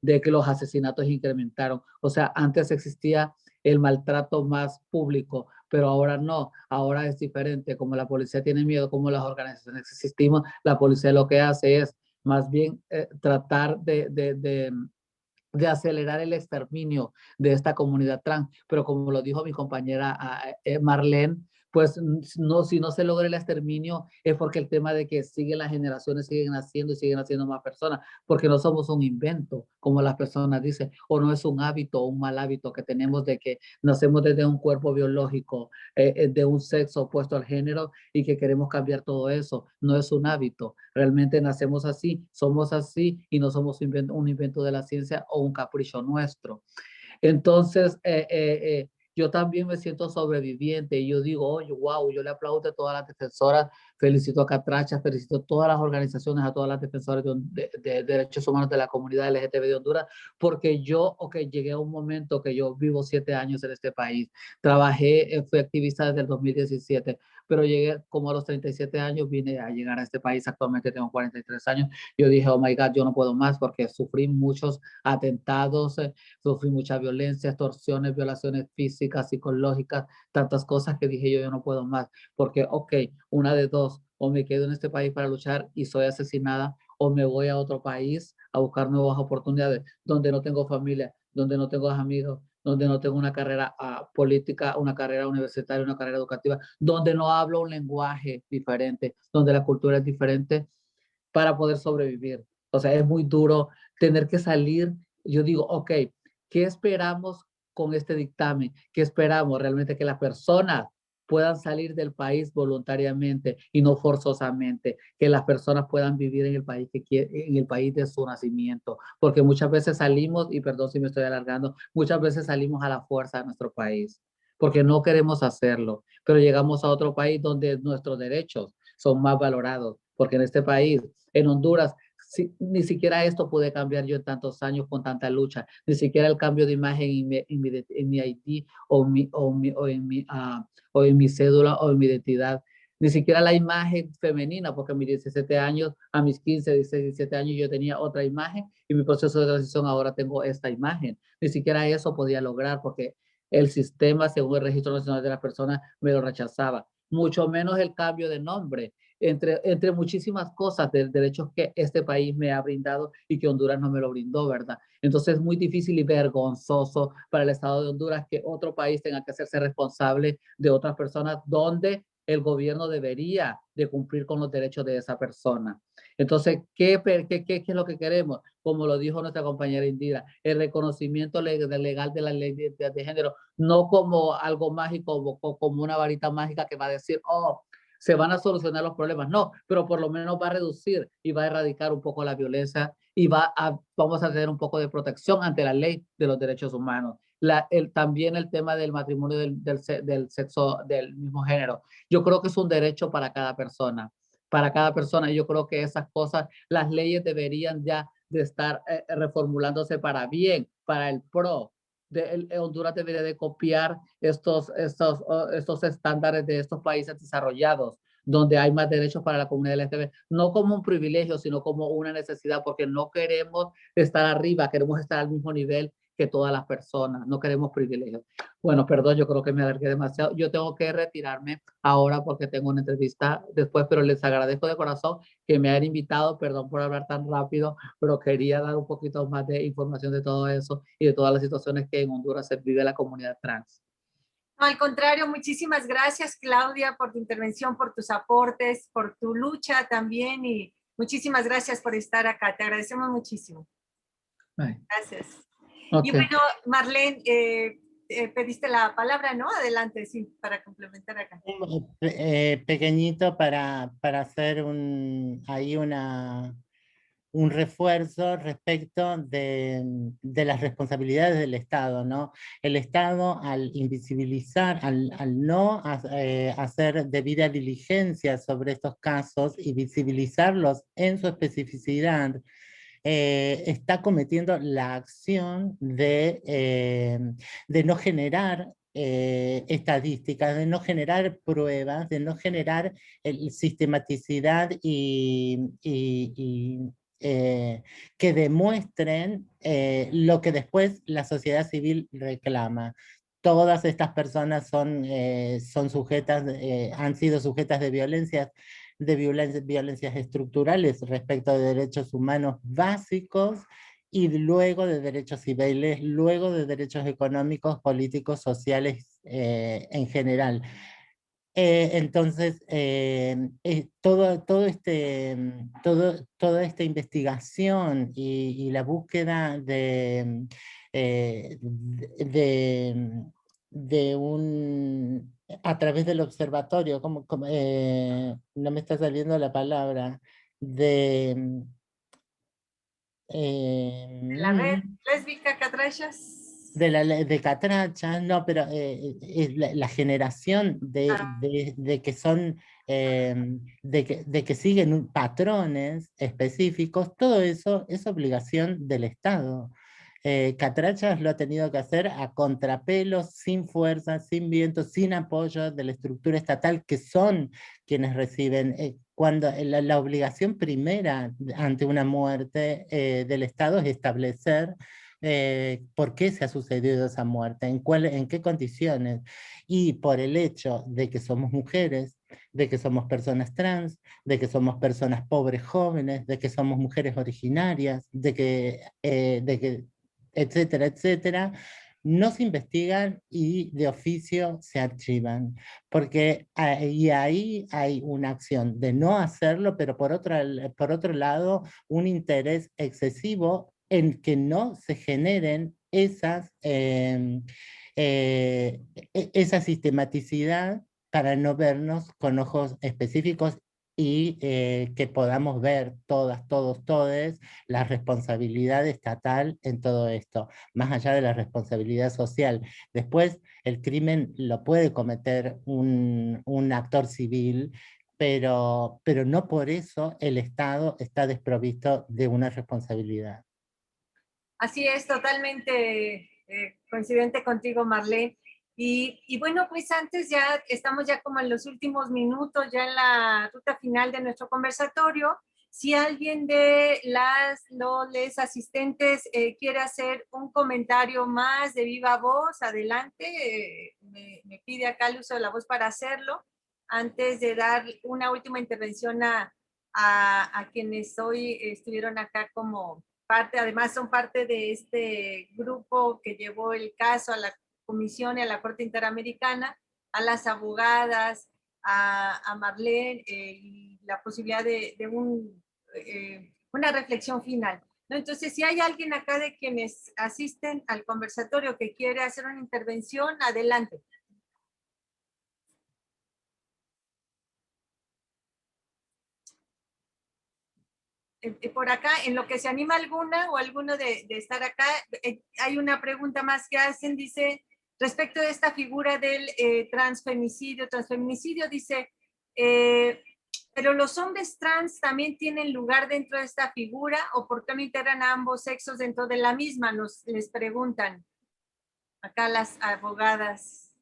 Speaker 3: de que los asesinatos incrementaron. O sea, antes existía el maltrato más público, pero ahora no, ahora es diferente. Como la policía tiene miedo, como las organizaciones existimos, la policía lo que hace es más bien tratar de acelerar el exterminio de esta comunidad trans. Pero como lo dijo mi compañera Marlene, pues no, si no se logra el exterminio es porque el tema de que siguen las generaciones, siguen naciendo y siguen haciendo más personas, porque no somos un invento, como las personas dicen, o no es un hábito o un mal hábito que tenemos de que nacemos desde un cuerpo biológico, de un sexo opuesto al género, y que queremos cambiar todo eso. No es un hábito, realmente nacemos así, somos así, y no somos un invento de la ciencia o un capricho nuestro. Entonces, yo también me siento sobreviviente y yo digo, oye, wow, yo le aplaudo a todas las defensoras, felicito a Catracha, felicito a todas las organizaciones, a todas las defensoras de derechos humanos de la comunidad LGTB de Honduras, porque yo, llegué a un momento que yo vivo 7 años en este país, trabajé, fui activista desde el 2017, pero llegué como a los 37 años, vine a llegar a este país, actualmente tengo 43 años, yo dije, oh my God, yo no puedo más porque sufrí muchos atentados, sufrí mucha violencia, extorsiones, violaciones físicas, psicológicas, tantas cosas que dije yo no puedo más, porque, una de dos, o me quedo en este país para luchar y soy asesinada, o me voy a otro país a buscar nuevas oportunidades, donde no tengo familia, donde no tengo amigos, donde no tengo una carrera política, una carrera universitaria, una carrera educativa, donde no hablo un lenguaje diferente, donde la cultura es diferente para poder sobrevivir. O sea, es muy duro tener que salir. Yo digo, ok, ¿qué esperamos con este dictamen? ¿Qué esperamos? Realmente que las personas puedan salir del país voluntariamente y no forzosamente, que las personas puedan vivir en el país en el país de su nacimiento, porque muchas veces salimos, y perdón si me estoy alargando, muchas veces salimos a la fuerza de nuestro país, porque no queremos hacerlo, pero llegamos a otro país donde nuestros derechos son más valorados, porque en este país, en Honduras, ni siquiera esto pude cambiar yo en tantos años con tanta lucha, ni siquiera el cambio de imagen en mi ID o en mi cédula o en mi identidad, ni siquiera la imagen femenina, porque a mis 17 años, a mis 15, 16, 17 años yo tenía otra imagen y mi proceso de transición ahora tengo esta imagen. Ni siquiera eso podía lograr porque el sistema, según el Registro Nacional de las Personas, me lo rechazaba. Mucho menos el cambio de nombre, entre muchísimas cosas de derechos que este país me ha brindado y que Honduras no me lo brindó, ¿verdad? Entonces es muy difícil y vergonzoso para el Estado de Honduras que otro país tenga que hacerse responsable de otras personas donde el gobierno debería de cumplir con los derechos de esa persona. Entonces, ¿qué es lo que queremos? Como lo dijo nuestra compañera Indira, el reconocimiento legal de la ley de género, no como algo mágico, como una varita mágica que va a decir, oh, se van a solucionar los problemas, no, pero por lo menos va a reducir y va a erradicar un poco la violencia y vamos a tener un poco de protección ante la ley de los derechos humanos. También el tema del matrimonio del sexo del mismo género. Yo creo que es un derecho para cada persona. Yo creo que esas cosas, las leyes deberían ya de estar reformulándose para bien, para el pro. Honduras debería de copiar estos estándares de estos países desarrollados, donde hay más derechos para la comunidad LGTB, no como un privilegio, sino como una necesidad, porque no queremos estar arriba, queremos estar al mismo nivel que todas las personas, no queremos privilegios. Bueno, perdón, yo creo que me alargué demasiado. Yo tengo que retirarme ahora porque tengo una entrevista después, pero les agradezco de corazón que me hayan invitado, perdón por hablar tan rápido, pero quería dar un poquito más de información de todo eso y de todas las situaciones que en Honduras se vive la comunidad trans.
Speaker 2: No, al contrario, muchísimas gracias, Claudia, por tu intervención, por tus aportes, por tu lucha también y muchísimas gracias por estar acá. Te agradecemos muchísimo.
Speaker 3: Bye.
Speaker 2: Gracias.
Speaker 3: Okay.
Speaker 2: Y bueno, Marlene, pediste la palabra, ¿no? Adelante, sí, para complementar acá.
Speaker 4: Pequeñito para hacer ahí un refuerzo respecto de las responsabilidades del Estado, ¿no? El Estado, al invisibilizar, al no hacer debida diligencia sobre estos casos y visibilizarlos en su especificidad, está cometiendo la acción de no generar estadísticas, de no generar pruebas, de no generar sistematicidad que demuestren lo que después la sociedad civil reclama. Todas estas personas son sujetas, han sido sujetas de violencias estructurales respecto de derechos humanos básicos y luego de derechos civiles, luego de derechos económicos, políticos, sociales en general. Entonces, toda esta investigación y la búsqueda a través del observatorio, no me está saliendo la palabra,
Speaker 2: La red lésbica Catrachas.
Speaker 4: de Catrachas, no, pero la generación de que son, de que siguen patrones específicos, todo eso es obligación del Estado. Catrachas lo ha tenido que hacer a contrapelo, sin fuerza, sin viento, sin apoyo de la estructura estatal, que son quienes reciben, cuando la obligación primera ante una muerte del Estado es establecer por qué se ha sucedido esa muerte, en qué condiciones, y por el hecho de que somos mujeres, de que somos personas trans, de que somos personas pobres jóvenes, de que somos mujeres originarias, de que etcétera, etcétera, no se investigan y de oficio se archivan, porque ahí hay una acción de no hacerlo, pero por otro lado, un interés excesivo en que no se generen esa sistematicidad para no vernos con ojos específicos y que podamos ver todas, todos, todes la responsabilidad estatal en todo esto, más allá de la responsabilidad social. Después, el crimen lo puede cometer un actor civil, pero no por eso el Estado está desprovisto de una responsabilidad.
Speaker 2: Así es, totalmente coincidente contigo, Marlene. Y bueno, pues antes ya estamos ya como en los últimos minutos, ya en la ruta final de nuestro conversatorio. Si alguien de los asistentes quiere hacer un comentario más de viva voz, adelante. Me pide acá el uso de la voz para hacerlo, antes de dar una última intervención a quienes hoy estuvieron acá como parte, además son parte de este grupo que llevó el caso a la Comisión y a la Corte Interamericana, a las abogadas, a Marlene, y la posibilidad de una reflexión final, ¿no? Entonces, si hay alguien acá de quienes asisten al conversatorio que quiere hacer una intervención, adelante. Por acá, en lo que se anima alguna o alguno de estar acá, hay una pregunta más que hacen, dice, respecto de esta figura del transfeminicidio, dice, pero los hombres trans también tienen lugar dentro de esta figura, o por qué no integran a ambos sexos dentro de la misma, les preguntan acá las abogadas.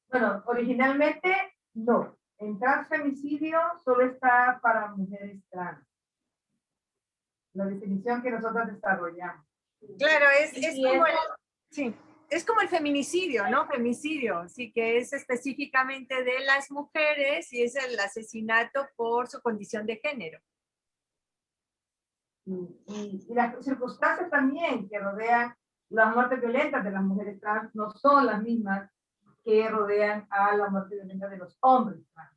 Speaker 1: Bueno, originalmente no. En transfemicidio solo está para mujeres trans. La definición que nosotros desarrollamos.
Speaker 2: Claro, es como el feminicidio, ¿no? Femicidio, sí, que es específicamente de las mujeres y es el asesinato por su condición de género.
Speaker 1: Y las circunstancias también que rodean las muertes violentas de las mujeres trans no son las mismas que rodean a la muerte violenta de los hombres trans.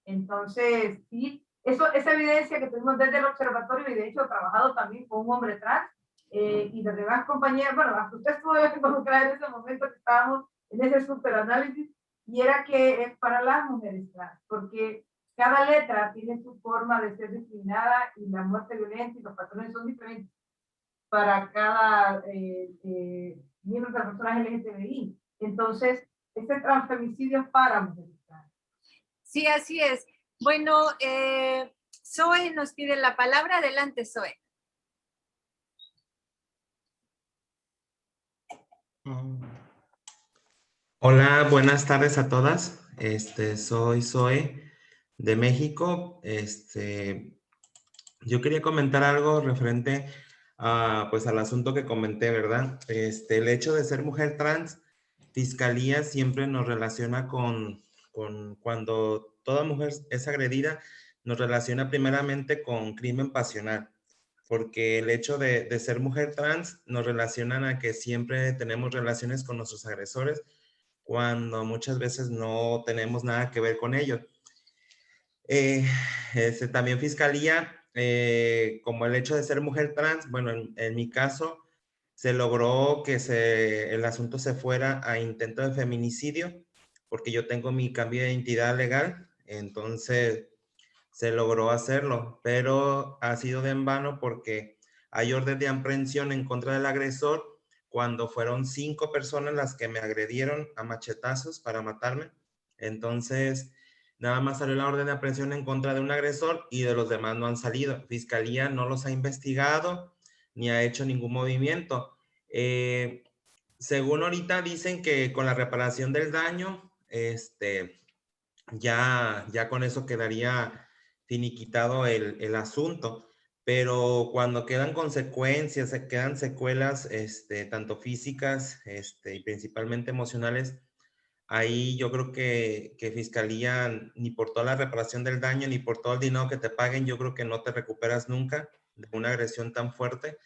Speaker 1: Entonces, sí, esa evidencia que tenemos desde el observatorio, y de hecho he trabajado también con un hombre trans, y de demás compañeros, bueno, hasta usted estuvo involucrada en ese momento que estábamos en ese superanálisis, y era que es para las mujeres trans, porque cada letra tiene su forma de ser discriminada y la muerte violenta y los patrones son diferentes para cada miembro de las personas LGTBI. Entonces, este transfemicidio es para mujeres trans.
Speaker 2: Sí, así es. Bueno, Zoe nos pide la palabra. Adelante, Zoe.
Speaker 7: Hola, buenas tardes a todas. Soy Zoe de México. Yo quería comentar algo referente a, pues, al asunto que comenté, ¿verdad? El hecho de ser mujer trans, Fiscalía siempre nos relaciona con cuando toda mujer es agredida, nos relaciona primeramente con crimen pasional, porque el hecho de ser mujer trans nos relacionan a que siempre tenemos relaciones con nuestros agresores, cuando muchas veces no tenemos nada que ver con ello. También Fiscalía, como el hecho de ser mujer trans, bueno, en mi caso, se logró que el asunto se fuera a intento de feminicidio, porque yo tengo mi cambio de identidad legal, entonces se logró hacerlo, pero ha sido de en vano porque hay orden de aprehensión en contra del agresor cuando fueron 5 personas las que me agredieron a machetazos para matarme. Entonces, nada más salió la orden de aprehensión en contra de un agresor y de los demás no han salido. Fiscalía no los ha investigado ni ha hecho ningún movimiento. Según ahorita dicen que con la reparación del daño, ya con eso quedaría finiquitado el asunto, pero cuando quedan consecuencias, quedan secuelas, tanto físicas, y principalmente emocionales, ahí yo creo que Fiscalía, ni por toda la reparación del daño, ni por todo el dinero que te paguen, yo creo que no te recuperas nunca de una agresión tan fuerte.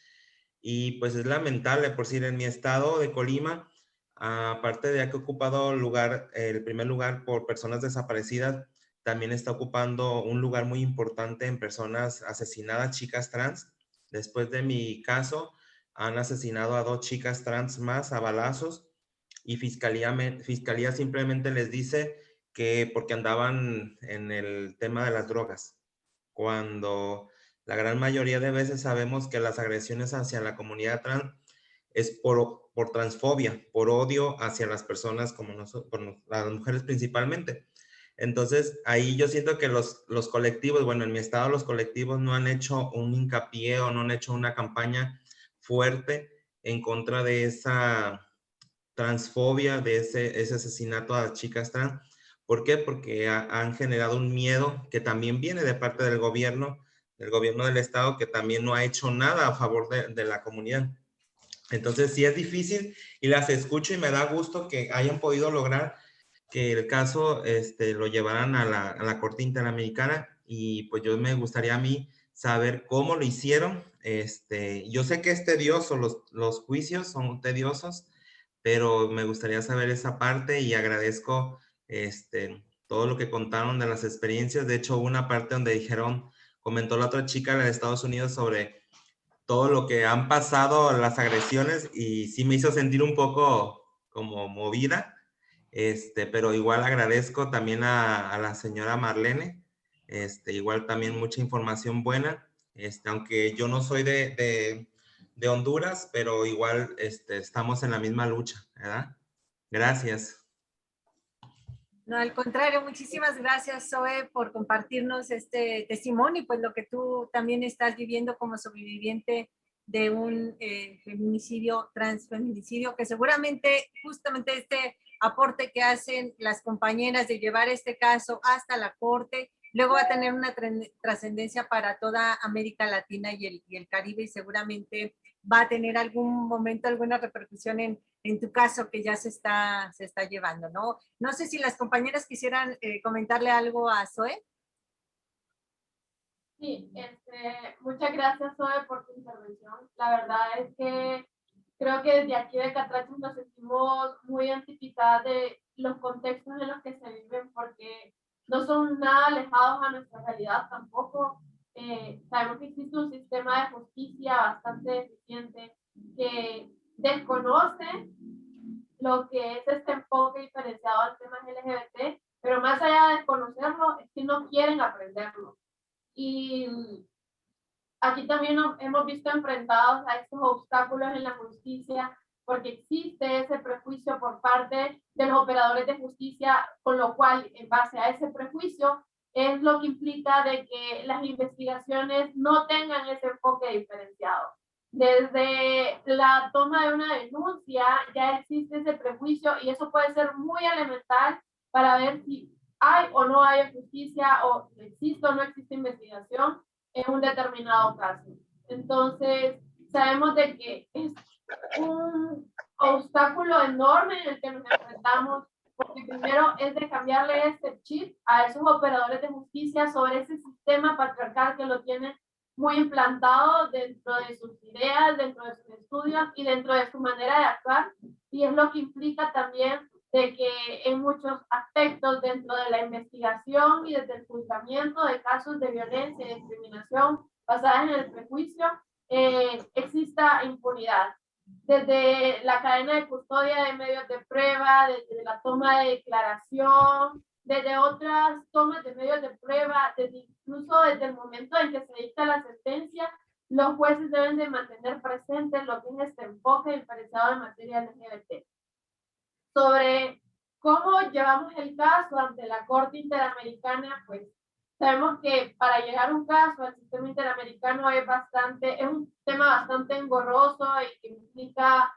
Speaker 7: Y pues es lamentable, por decir, en mi estado de Colima, aparte de que ha ocupado el primer lugar por personas desaparecidas, también está ocupando un lugar muy importante en personas asesinadas, chicas trans. Después de mi caso, han asesinado a 2 chicas trans más a balazos, y fiscalía simplemente les dice que porque andaban en el tema de las drogas, cuando la gran mayoría de veces sabemos que las agresiones hacia la comunidad trans es por transfobia, por odio hacia las personas como nosotros, las mujeres principalmente. Entonces, ahí yo siento que los colectivos, bueno, en mi estado los colectivos no han hecho un hincapié o no han hecho una campaña fuerte en contra de esa transfobia, de ese asesinato a chicas trans. ¿Por qué? Porque han generado un miedo que también viene de parte del gobierno del estado, que también no ha hecho nada a favor de la comunidad. Entonces sí es difícil, y las escucho y me da gusto que hayan podido lograr que el caso lo llevaran a la Corte Interamericana, y pues yo me gustaría a mí saber cómo lo hicieron. Yo sé que es tedioso, los juicios son tediosos, pero me gustaría saber esa parte, y agradezco todo lo que contaron de las experiencias. De hecho, hubo una parte donde comentó la otra chica de Estados Unidos sobre todo lo que han pasado, las agresiones, y sí me hizo sentir un poco como movida, pero igual agradezco también a la señora Marlene, igual también mucha información buena, aunque yo no soy de Honduras, pero igual estamos en la misma lucha, ¿verdad? Gracias.
Speaker 2: No, al contrario, muchísimas gracias, Zoe, por compartirnos este testimonio y pues lo que tú también estás viviendo como sobreviviente de un feminicidio, transfeminicidio, que seguramente justamente este aporte que hacen las compañeras de llevar este caso hasta la corte, luego va a tener una trascendencia para toda América Latina y el Caribe, y seguramente va a tener algún momento, alguna repercusión en tu caso que ya se está llevando, ¿no? No sé si las compañeras quisieran comentarle algo a Zoe.
Speaker 5: Sí, muchas gracias, Zoe, por tu intervención. La verdad es que creo que desde aquí de Catracho nos sentimos muy identificadas de los contextos en los que se viven, porque no son nada alejados a nuestra realidad tampoco. Sabemos que existe un sistema de justicia bastante deficiente que desconoce lo que es este enfoque diferenciado al tema LGBT, pero más allá de desconocerlo, es que no quieren aprenderlo. Y aquí también nos hemos visto enfrentados a estos obstáculos en la justicia, porque existe ese prejuicio por parte de los operadores de justicia, con lo cual, en base a ese prejuicio, es lo que implica de que las investigaciones no tengan ese enfoque diferenciado. Desde la toma de una denuncia ya existe ese prejuicio, y eso puede ser muy elemental para ver si hay o no hay justicia, o existe o no existe investigación en un determinado caso. Entonces, sabemos de que es un obstáculo enorme en el que nos enfrentamos, porque primero es de cambiarle este chip a esos operadores de justicia sobre ese sistema patriarcal que lo tienen muy implantado dentro de sus ideas, dentro de sus estudios y dentro de su manera de actuar, y es lo que implica también de que en muchos aspectos dentro de la investigación y desde el juzgamiento de casos de violencia y discriminación basadas en el prejuicio, exista impunidad. Desde la cadena de custodia de medios de prueba, desde la toma de declaración, desde otras tomas de medios de prueba, incluso desde el momento en que se dicta la sentencia, los jueces deben de mantener presente lo que es este enfoque diferenciado en materia LGBT. Sobre cómo llevamos el caso ante la Corte Interamericana, pues sabemos que para llegar un caso al sistema interamericano es un tema bastante engorroso y que implica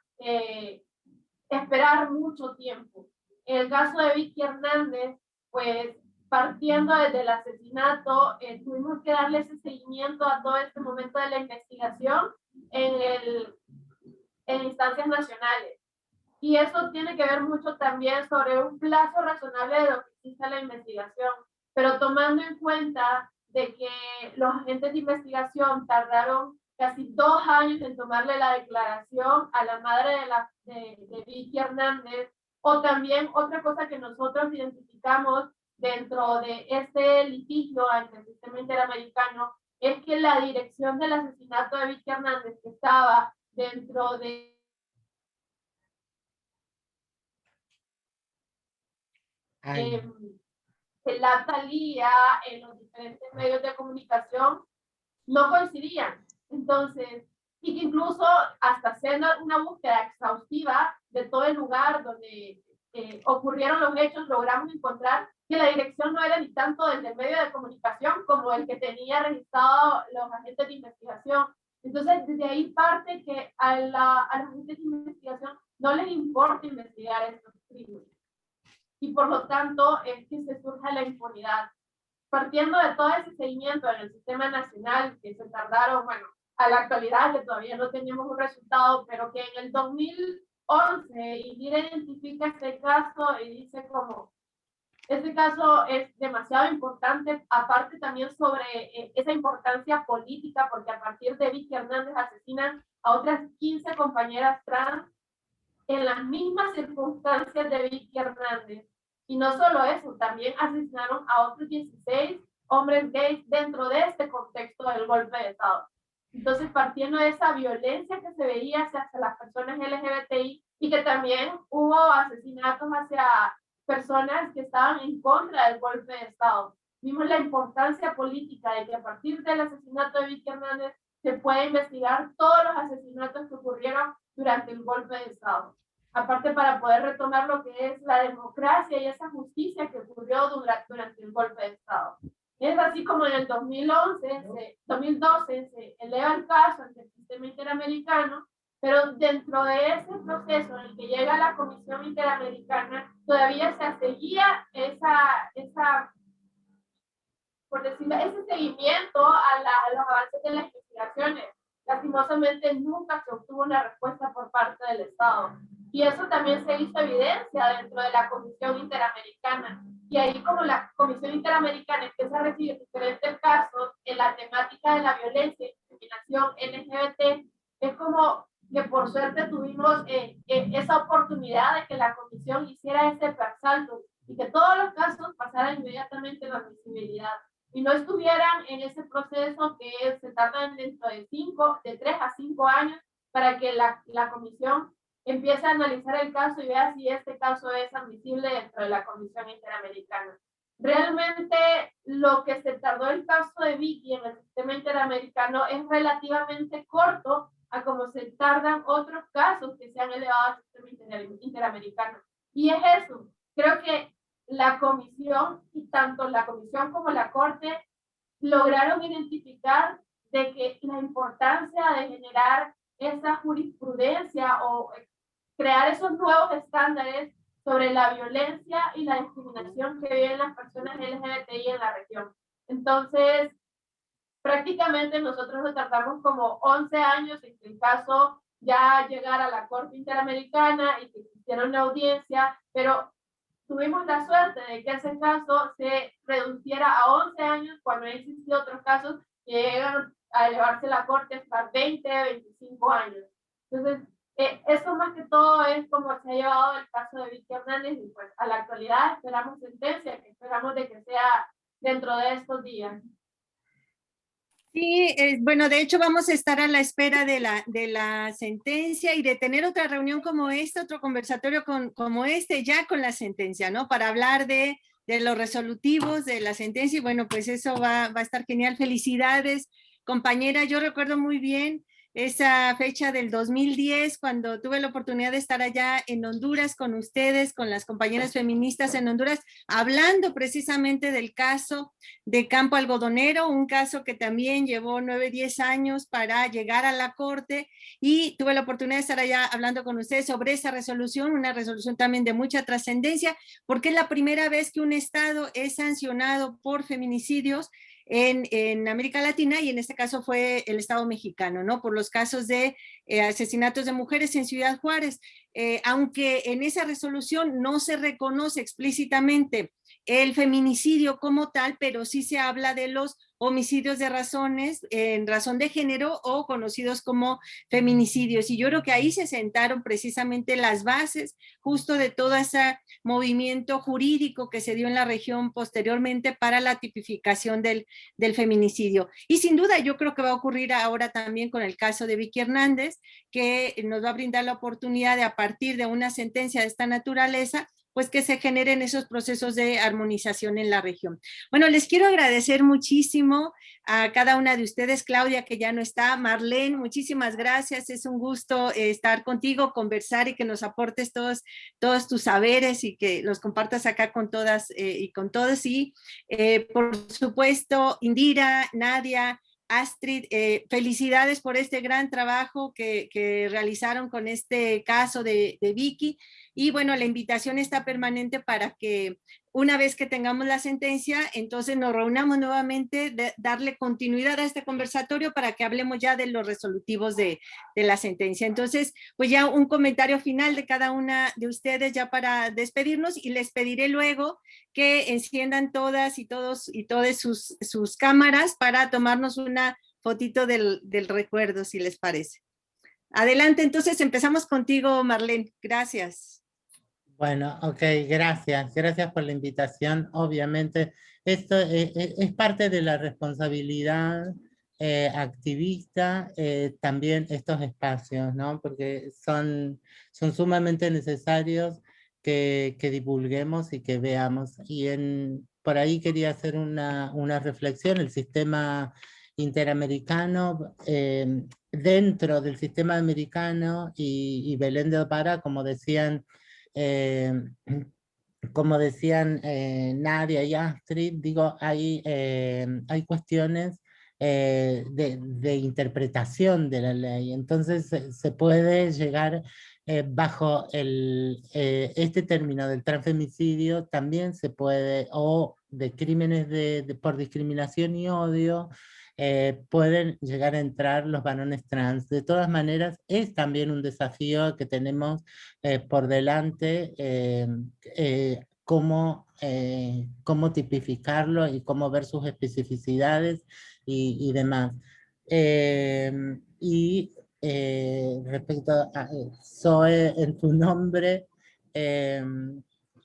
Speaker 5: esperar mucho tiempo. En el caso de Vicky Hernández, pues partiendo desde el asesinato, tuvimos que darle ese seguimiento a todo este momento de la investigación en instancias nacionales. Y eso tiene que ver mucho también sobre un plazo razonable de lo que existe la investigación, pero tomando en cuenta de que los agentes de investigación tardaron casi 2 años en tomarle la declaración a la madre de Vicky Hernández, o también otra cosa que nosotros identificamos dentro de este litigio ante el sistema interamericano es que la dirección del asesinato de Vicky Hernández, que estaba dentro de la Talía en los diferentes medios de comunicación no coincidían. Entonces, y que incluso hasta haciendo una búsqueda exhaustiva de todo el lugar donde ocurrieron los hechos, logramos encontrar que la dirección no era ni tanto del medio de comunicación como el que tenía registrado los agentes de investigación. Entonces, desde ahí parte que a los agentes de investigación no les importa investigar estos crímenes. Y por lo tanto es que se surge la impunidad. Partiendo de todo ese seguimiento en el sistema nacional, que se tardaron, bueno, a la actualidad que todavía no tenemos un resultado, pero que en el 2011 Indira identifica este caso y dice como, este caso es demasiado importante, aparte también sobre esa importancia política, porque a partir de Vicky Hernández asesinan a otras 15 compañeras trans en las mismas circunstancias de Vicky Hernández. Y no solo eso, también asesinaron a otros 16 hombres gays dentro de este contexto del golpe de Estado. Entonces, partiendo de esa violencia que se veía hacia las personas LGBTI y que también hubo asesinatos hacia personas que estaban en contra del golpe de Estado, vimos la importancia política de que a partir del asesinato de Vicky Hernández se puede investigar todos los asesinatos que ocurrieron durante el golpe de Estado. Aparte, para poder retomar lo que es la democracia y esa justicia que ocurrió durante el golpe de Estado. Es así como en el 2012 se eleva el caso ante el sistema interamericano, pero dentro de ese proceso en el que llega la Comisión Interamericana, todavía se seguía por decirlo, ese seguimiento a los avances de las investigaciones. Lastimosamente nunca se obtuvo una respuesta por parte del Estado. Y eso también se hizo evidencia dentro de la Comisión Interamericana. Y ahí como la Comisión Interamericana empieza a recibir diferentes casos en la temática de la violencia y discriminación LGBT, es como que por suerte tuvimos esa oportunidad de que la Comisión hiciera ese persalto y que todos los casos pasaran inmediatamente a la visibilidad y no estuvieran en ese proceso que se tarda dentro de 3 a 5 años para que la Comisión empiece a analizar el caso y vea si este caso es admisible dentro de la Comisión Interamericana. Realmente lo que se tardó el caso de Vicky en el sistema interamericano es relativamente corto a como se tardan otros casos que se han elevado al sistema interamericano. Y es eso, creo que la comisión, y tanto la comisión como la corte, lograron identificar de que la importancia de generar esa jurisprudencia o crear esos nuevos estándares sobre la violencia y la discriminación que viven las personas LGBTI en la región. Entonces, prácticamente nosotros nos tardamos como 11 años en que el caso ya llegara a la Corte Interamericana y que existiera una audiencia, pero tuvimos la suerte de que ese caso se reduciera a 11 años cuando han existido otros casos que llegan a elevarse la Corte hasta 20, 25 años. Entonces, eso más que todo es como se ha llevado el caso de Vicky Hernández y pues a la actualidad esperamos sentencia, que esperamos de que sea dentro de estos días.
Speaker 2: Sí, bueno, de hecho vamos a estar a la espera de la sentencia y de tener otra reunión como esta, otro conversatorio como este, ya con la sentencia, ¿no? Para hablar de los resolutivos de la sentencia y bueno, pues eso va a estar genial. Felicidades, compañera. Yo recuerdo muy bien esa fecha del 2010, cuando tuve la oportunidad de estar allá en Honduras con ustedes, con las compañeras feministas en Honduras, hablando precisamente del caso de Campo Algodonero, un caso que también llevó 9, 10 años para llegar a la corte y tuve la oportunidad de estar allá hablando con ustedes sobre esa resolución, una resolución también de mucha trascendencia, porque es la primera vez que un estado es sancionado por feminicidios en América Latina y en este caso fue el Estado mexicano, ¿no? Por los casos de asesinatos de mujeres en Ciudad Juárez. aunque en esa resolución no se reconoce explícitamente el feminicidio como tal, pero sí se habla de los homicidios de razones, en razón de género o conocidos como feminicidios. Y yo creo que ahí se sentaron precisamente las bases justo de todo ese movimiento jurídico que se dio en la región posteriormente para la tipificación del feminicidio. Y sin duda yo creo que va a ocurrir ahora también con el caso de Vicky Hernández, que nos va a brindar la oportunidad de, a partir de una sentencia de esta naturaleza, pues que se generen esos procesos de armonización en la región. Bueno, les quiero agradecer muchísimo a cada una de ustedes, Claudia, que ya no está, Marlene, muchísimas gracias, es un gusto estar contigo, conversar y que nos aportes todos tus saberes y que los compartas acá con todas y con todos. Y por supuesto, Indira, Nadia, Astrid, felicidades por este gran trabajo que realizaron con este caso de Vicky. Y bueno, la invitación está permanente para que una vez que tengamos la sentencia, entonces nos reunamos nuevamente, darle continuidad a este conversatorio para que hablemos ya de los resolutivos de la sentencia. Entonces, pues ya un comentario final de cada una de ustedes ya para despedirnos, y les pediré luego que enciendan todas y todos y todas sus cámaras para tomarnos una fotito del recuerdo, si les parece. Adelante, entonces empezamos contigo, Marlene. Gracias.
Speaker 4: Bueno, ok, gracias. Gracias por la invitación. Obviamente, esto es parte de la responsabilidad activista, también estos espacios, ¿no? Porque son sumamente necesarios que divulguemos y que veamos. Y por ahí quería hacer una reflexión. El sistema interamericano, dentro del sistema americano y Belén del Pará, como decían Nadia y Astrid, digo, hay cuestiones de interpretación de la ley. Entonces se puede llegar bajo este término del transfemicidio, también se puede, o de crímenes por discriminación y odio, pueden llegar a entrar los varones trans. De todas maneras, es también un desafío que tenemos por delante, cómo tipificarlo y cómo ver sus especificidades y demás. Respecto a Zoe, en tu nombre,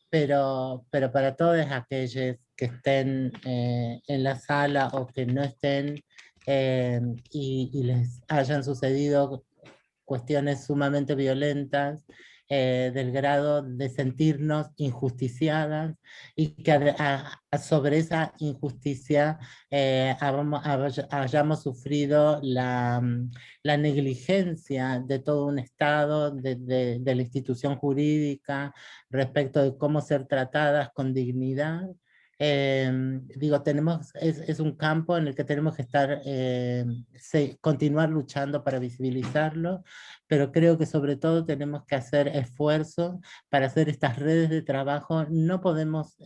Speaker 4: pero para todos aquellos que estén en la sala o que no estén y les hayan sucedido cuestiones sumamente violentas, del grado de sentirnos injusticiadas, y que sobre esa injusticia hayamos sufrido la negligencia de todo un Estado, de la institución jurídica, respecto de cómo ser tratadas con dignidad. Digo, es un campo en el que tenemos que estar, continuar luchando para visibilizarlo, pero creo que sobre todo tenemos que hacer esfuerzos para hacer estas redes de trabajo. No podemos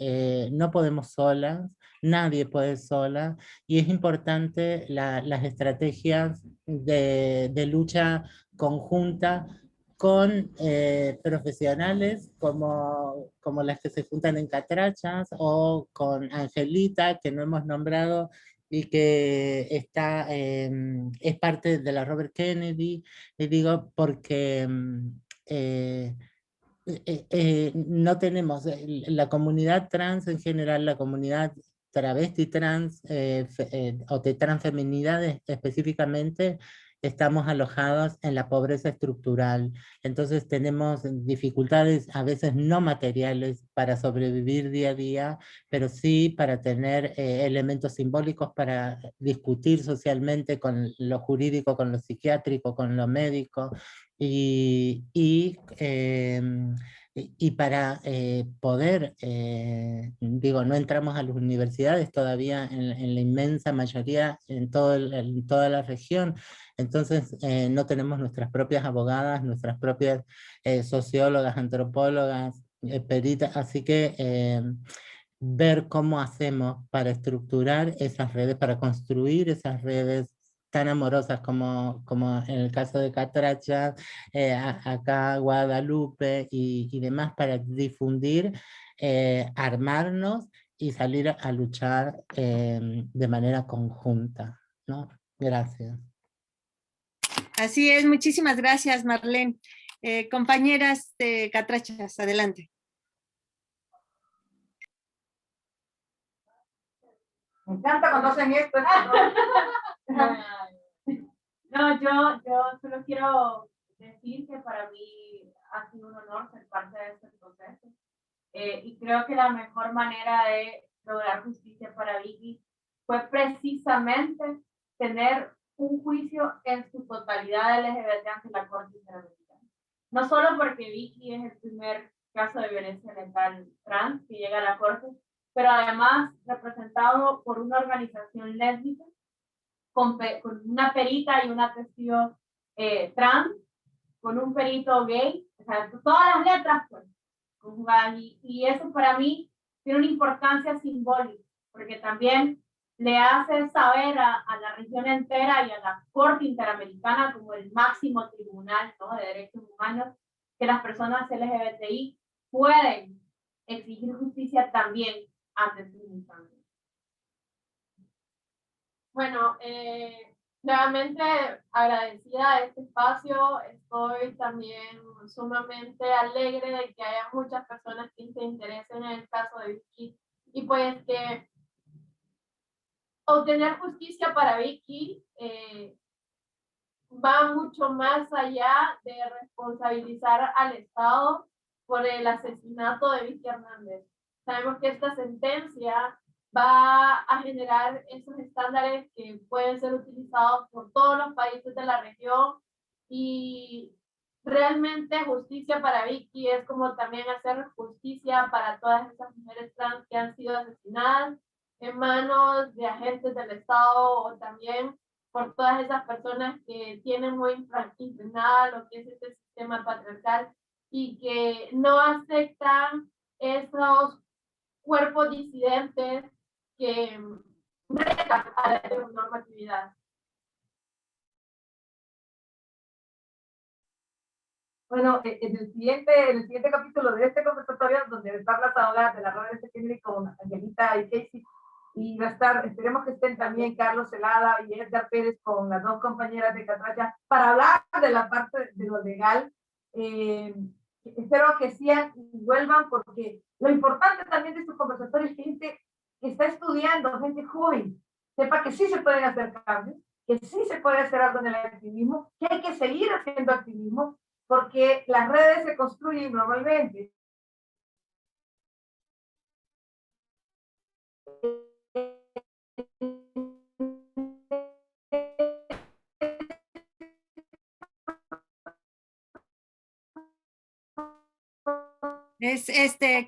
Speaker 4: solas, nadie puede sola, y es importante las estrategias de lucha conjunta con profesionales como las que se juntan en Catrachas, o con Angelita, que no hemos nombrado y que es parte de la Robert Kennedy, y digo porque no tenemos la comunidad trans en general, la comunidad travesti trans o de transfeminidades específicamente, estamos alojados en la pobreza estructural. Entonces tenemos dificultades a veces no materiales para sobrevivir día a día, pero sí para tener elementos simbólicos para discutir socialmente con lo jurídico, con lo psiquiátrico, con lo médico, y para poder, digo, no entramos a las universidades todavía en la inmensa mayoría, en toda la región. Entonces no tenemos nuestras propias abogadas, nuestras propias sociólogas, antropólogas, peritas, así que ver cómo hacemos para estructurar esas redes, para construir esas redes tan amorosas como en el caso de Catracha, acá Guadalupe y demás, para difundir, armarnos y salir a luchar de manera conjunta, ¿no? Gracias.
Speaker 2: Así es, muchísimas gracias, Marlene. Compañeras de Catrachas, adelante.
Speaker 1: Me encanta cuando hacen esto.
Speaker 6: No, yo solo quiero decir que para mí ha sido un honor ser parte de este proceso. Y creo que la mejor manera de lograr justicia para Vicky fue precisamente tener un juicio en su totalidad LGBT ante la Corte Interamericana. No solo porque Vicky es el primer caso de violencia letal trans que llega a la Corte, pero además representado por una organización lésbica con una perita y una testigo trans, con un perito gay, o sea, todas las letras pues, conjugadas. Y eso para mí tiene una importancia simbólica, porque también le hace saber a la región entera y a la Corte Interamericana como el máximo tribunal, ¿no?, de derechos humanos, que las personas LGBTI pueden exigir justicia también ante sus infancias.
Speaker 5: Bueno, nuevamente agradecida de este espacio. Estoy también sumamente alegre de que haya muchas personas que se interesen en el caso de Vicky, y pues que obtener justicia para Vicky va mucho más allá de responsabilizar al Estado por el asesinato de Vicky Hernández. Sabemos que esta sentencia va a generar esos estándares que pueden ser utilizados por todos los países de la región, y realmente justicia para Vicky es como también hacer justicia para todas esas mujeres trans que han sido asesinadas en manos de agentes del Estado, o también por todas esas personas que tienen muy impregnada lo que es este sistema patriarcal y que no aceptan esos cuerpos disidentes que retan a la heteronormatividad.
Speaker 1: Bueno, en el siguiente capítulo de este conversatorio, donde están las abogadas de la Robert F. Kennedy con Angelita y Casey, y va a estar, esperemos que estén también Carlos Celada y Edgar Pérez con las dos compañeras de Catracha para hablar de la parte de lo legal. Espero que sigan y vuelvan, porque lo importante también de estos conversatorios es que gente que está estudiando, gente joven, sepa que sí se pueden hacer cambios, que sí se puede hacer algo en el activismo, que hay que seguir haciendo activismo, porque las redes se construyen normalmente.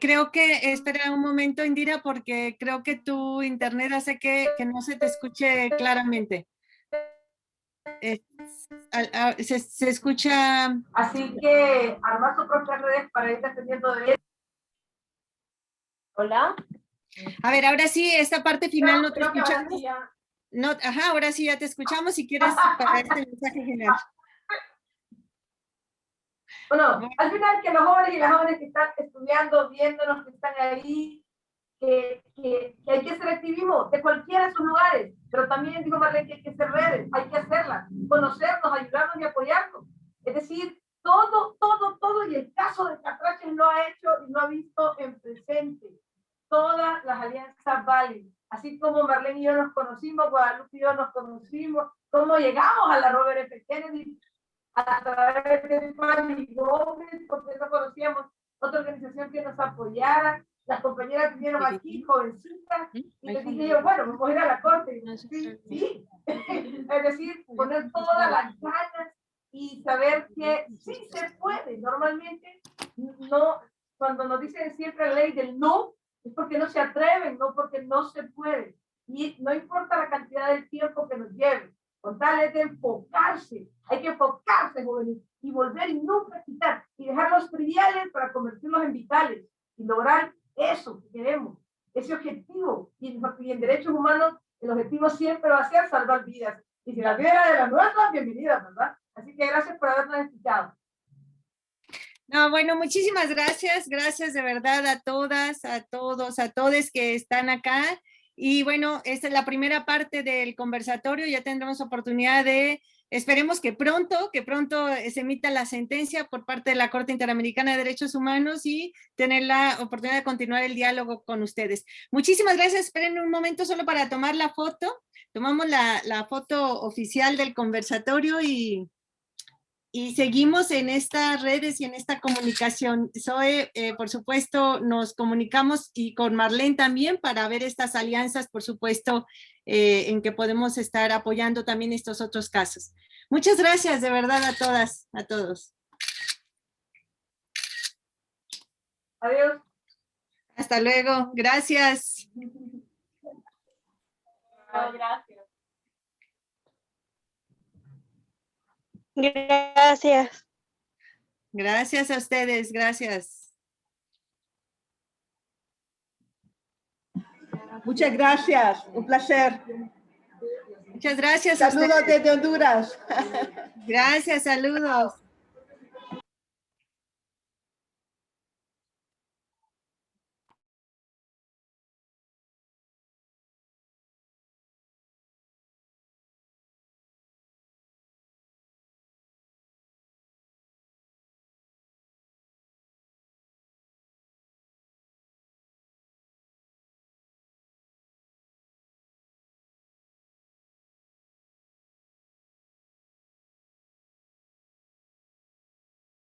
Speaker 2: Creo que, espera un momento, Indira, porque creo que tu internet hace que no se te escuche claramente. Se escucha.
Speaker 1: Así que armar sus propias redes para ir dependiendo de él.
Speaker 5: Hola.
Speaker 2: A ver, ahora sí, esta parte final no te
Speaker 5: Creo que ahora
Speaker 2: escuchamos.
Speaker 5: sí ya.
Speaker 2: No, ajá, ahora sí ya te escuchamos, si quieres para este mensaje general.
Speaker 1: Bueno, al final que los jóvenes y las jóvenes que están estudiando, viéndonos, que están ahí, que hay que hacer activismo de cualquiera de sus lugares, pero también digo, Marlene, que hay que hacer redes, hay que hacerlas, conocernos, ayudarnos y apoyarnos. Es decir, todo, y el caso de Catracha lo ha hecho y lo ha visto en presente. Todas las alianzas valen. Así como Marlene y yo nos conocimos, Guadalupe y yo nos conocimos, cómo llegamos a la Robert F. Kennedy, a través de Fanny Gómez, porque no conocíamos otra organización que nos apoyara. Las compañeras vinieron aquí, jovencitas, y les dije yo, bueno, vamos a ir a la corte. Sí. Es decir, poner todas las ganas y saber que sí se puede. Normalmente, no, cuando nos dicen siempre la ley del no, es porque no se atreven, no porque no se puede. Y no importa la cantidad de tiempo que nos lleve, con tal es de enfocarse. Hay que enfocarse, jóvenes, y volver y nunca quitar, y dejar los triviales para convertirlos en vitales, y lograr eso que queremos, ese objetivo. Y en derechos humanos, el objetivo siempre va a ser salvar vidas. Y si la tiene de las nuestras, bienvenidas, ¿verdad? Así que gracias por habernos escuchado.
Speaker 2: No, bueno, muchísimas gracias. Gracias de verdad a todas, a todos, a todos que están acá. Y bueno, esta es la primera parte del conversatorio. Ya tendremos oportunidad de, esperemos que pronto se emita la sentencia por parte de la Corte Interamericana de Derechos Humanos y tener la oportunidad de continuar el diálogo con ustedes. Muchísimas gracias. Esperen un momento solo para tomar la foto. Tomamos la foto oficial del conversatorio y seguimos en estas redes y en esta comunicación. Zoe, por supuesto, nos comunicamos y con Marlene también para ver estas alianzas, por supuesto, en que podemos estar apoyando también estos otros casos. Muchas gracias de verdad a todas, a todos.
Speaker 1: Adiós.
Speaker 2: Hasta luego. Gracias.
Speaker 5: Gracias.
Speaker 8: Gracias.
Speaker 2: Gracias a ustedes. Gracias.
Speaker 9: Muchas gracias, un placer.
Speaker 2: Muchas gracias a
Speaker 9: Saludos
Speaker 2: ustedes.
Speaker 9: desde Honduras.
Speaker 2: Gracias, saludos.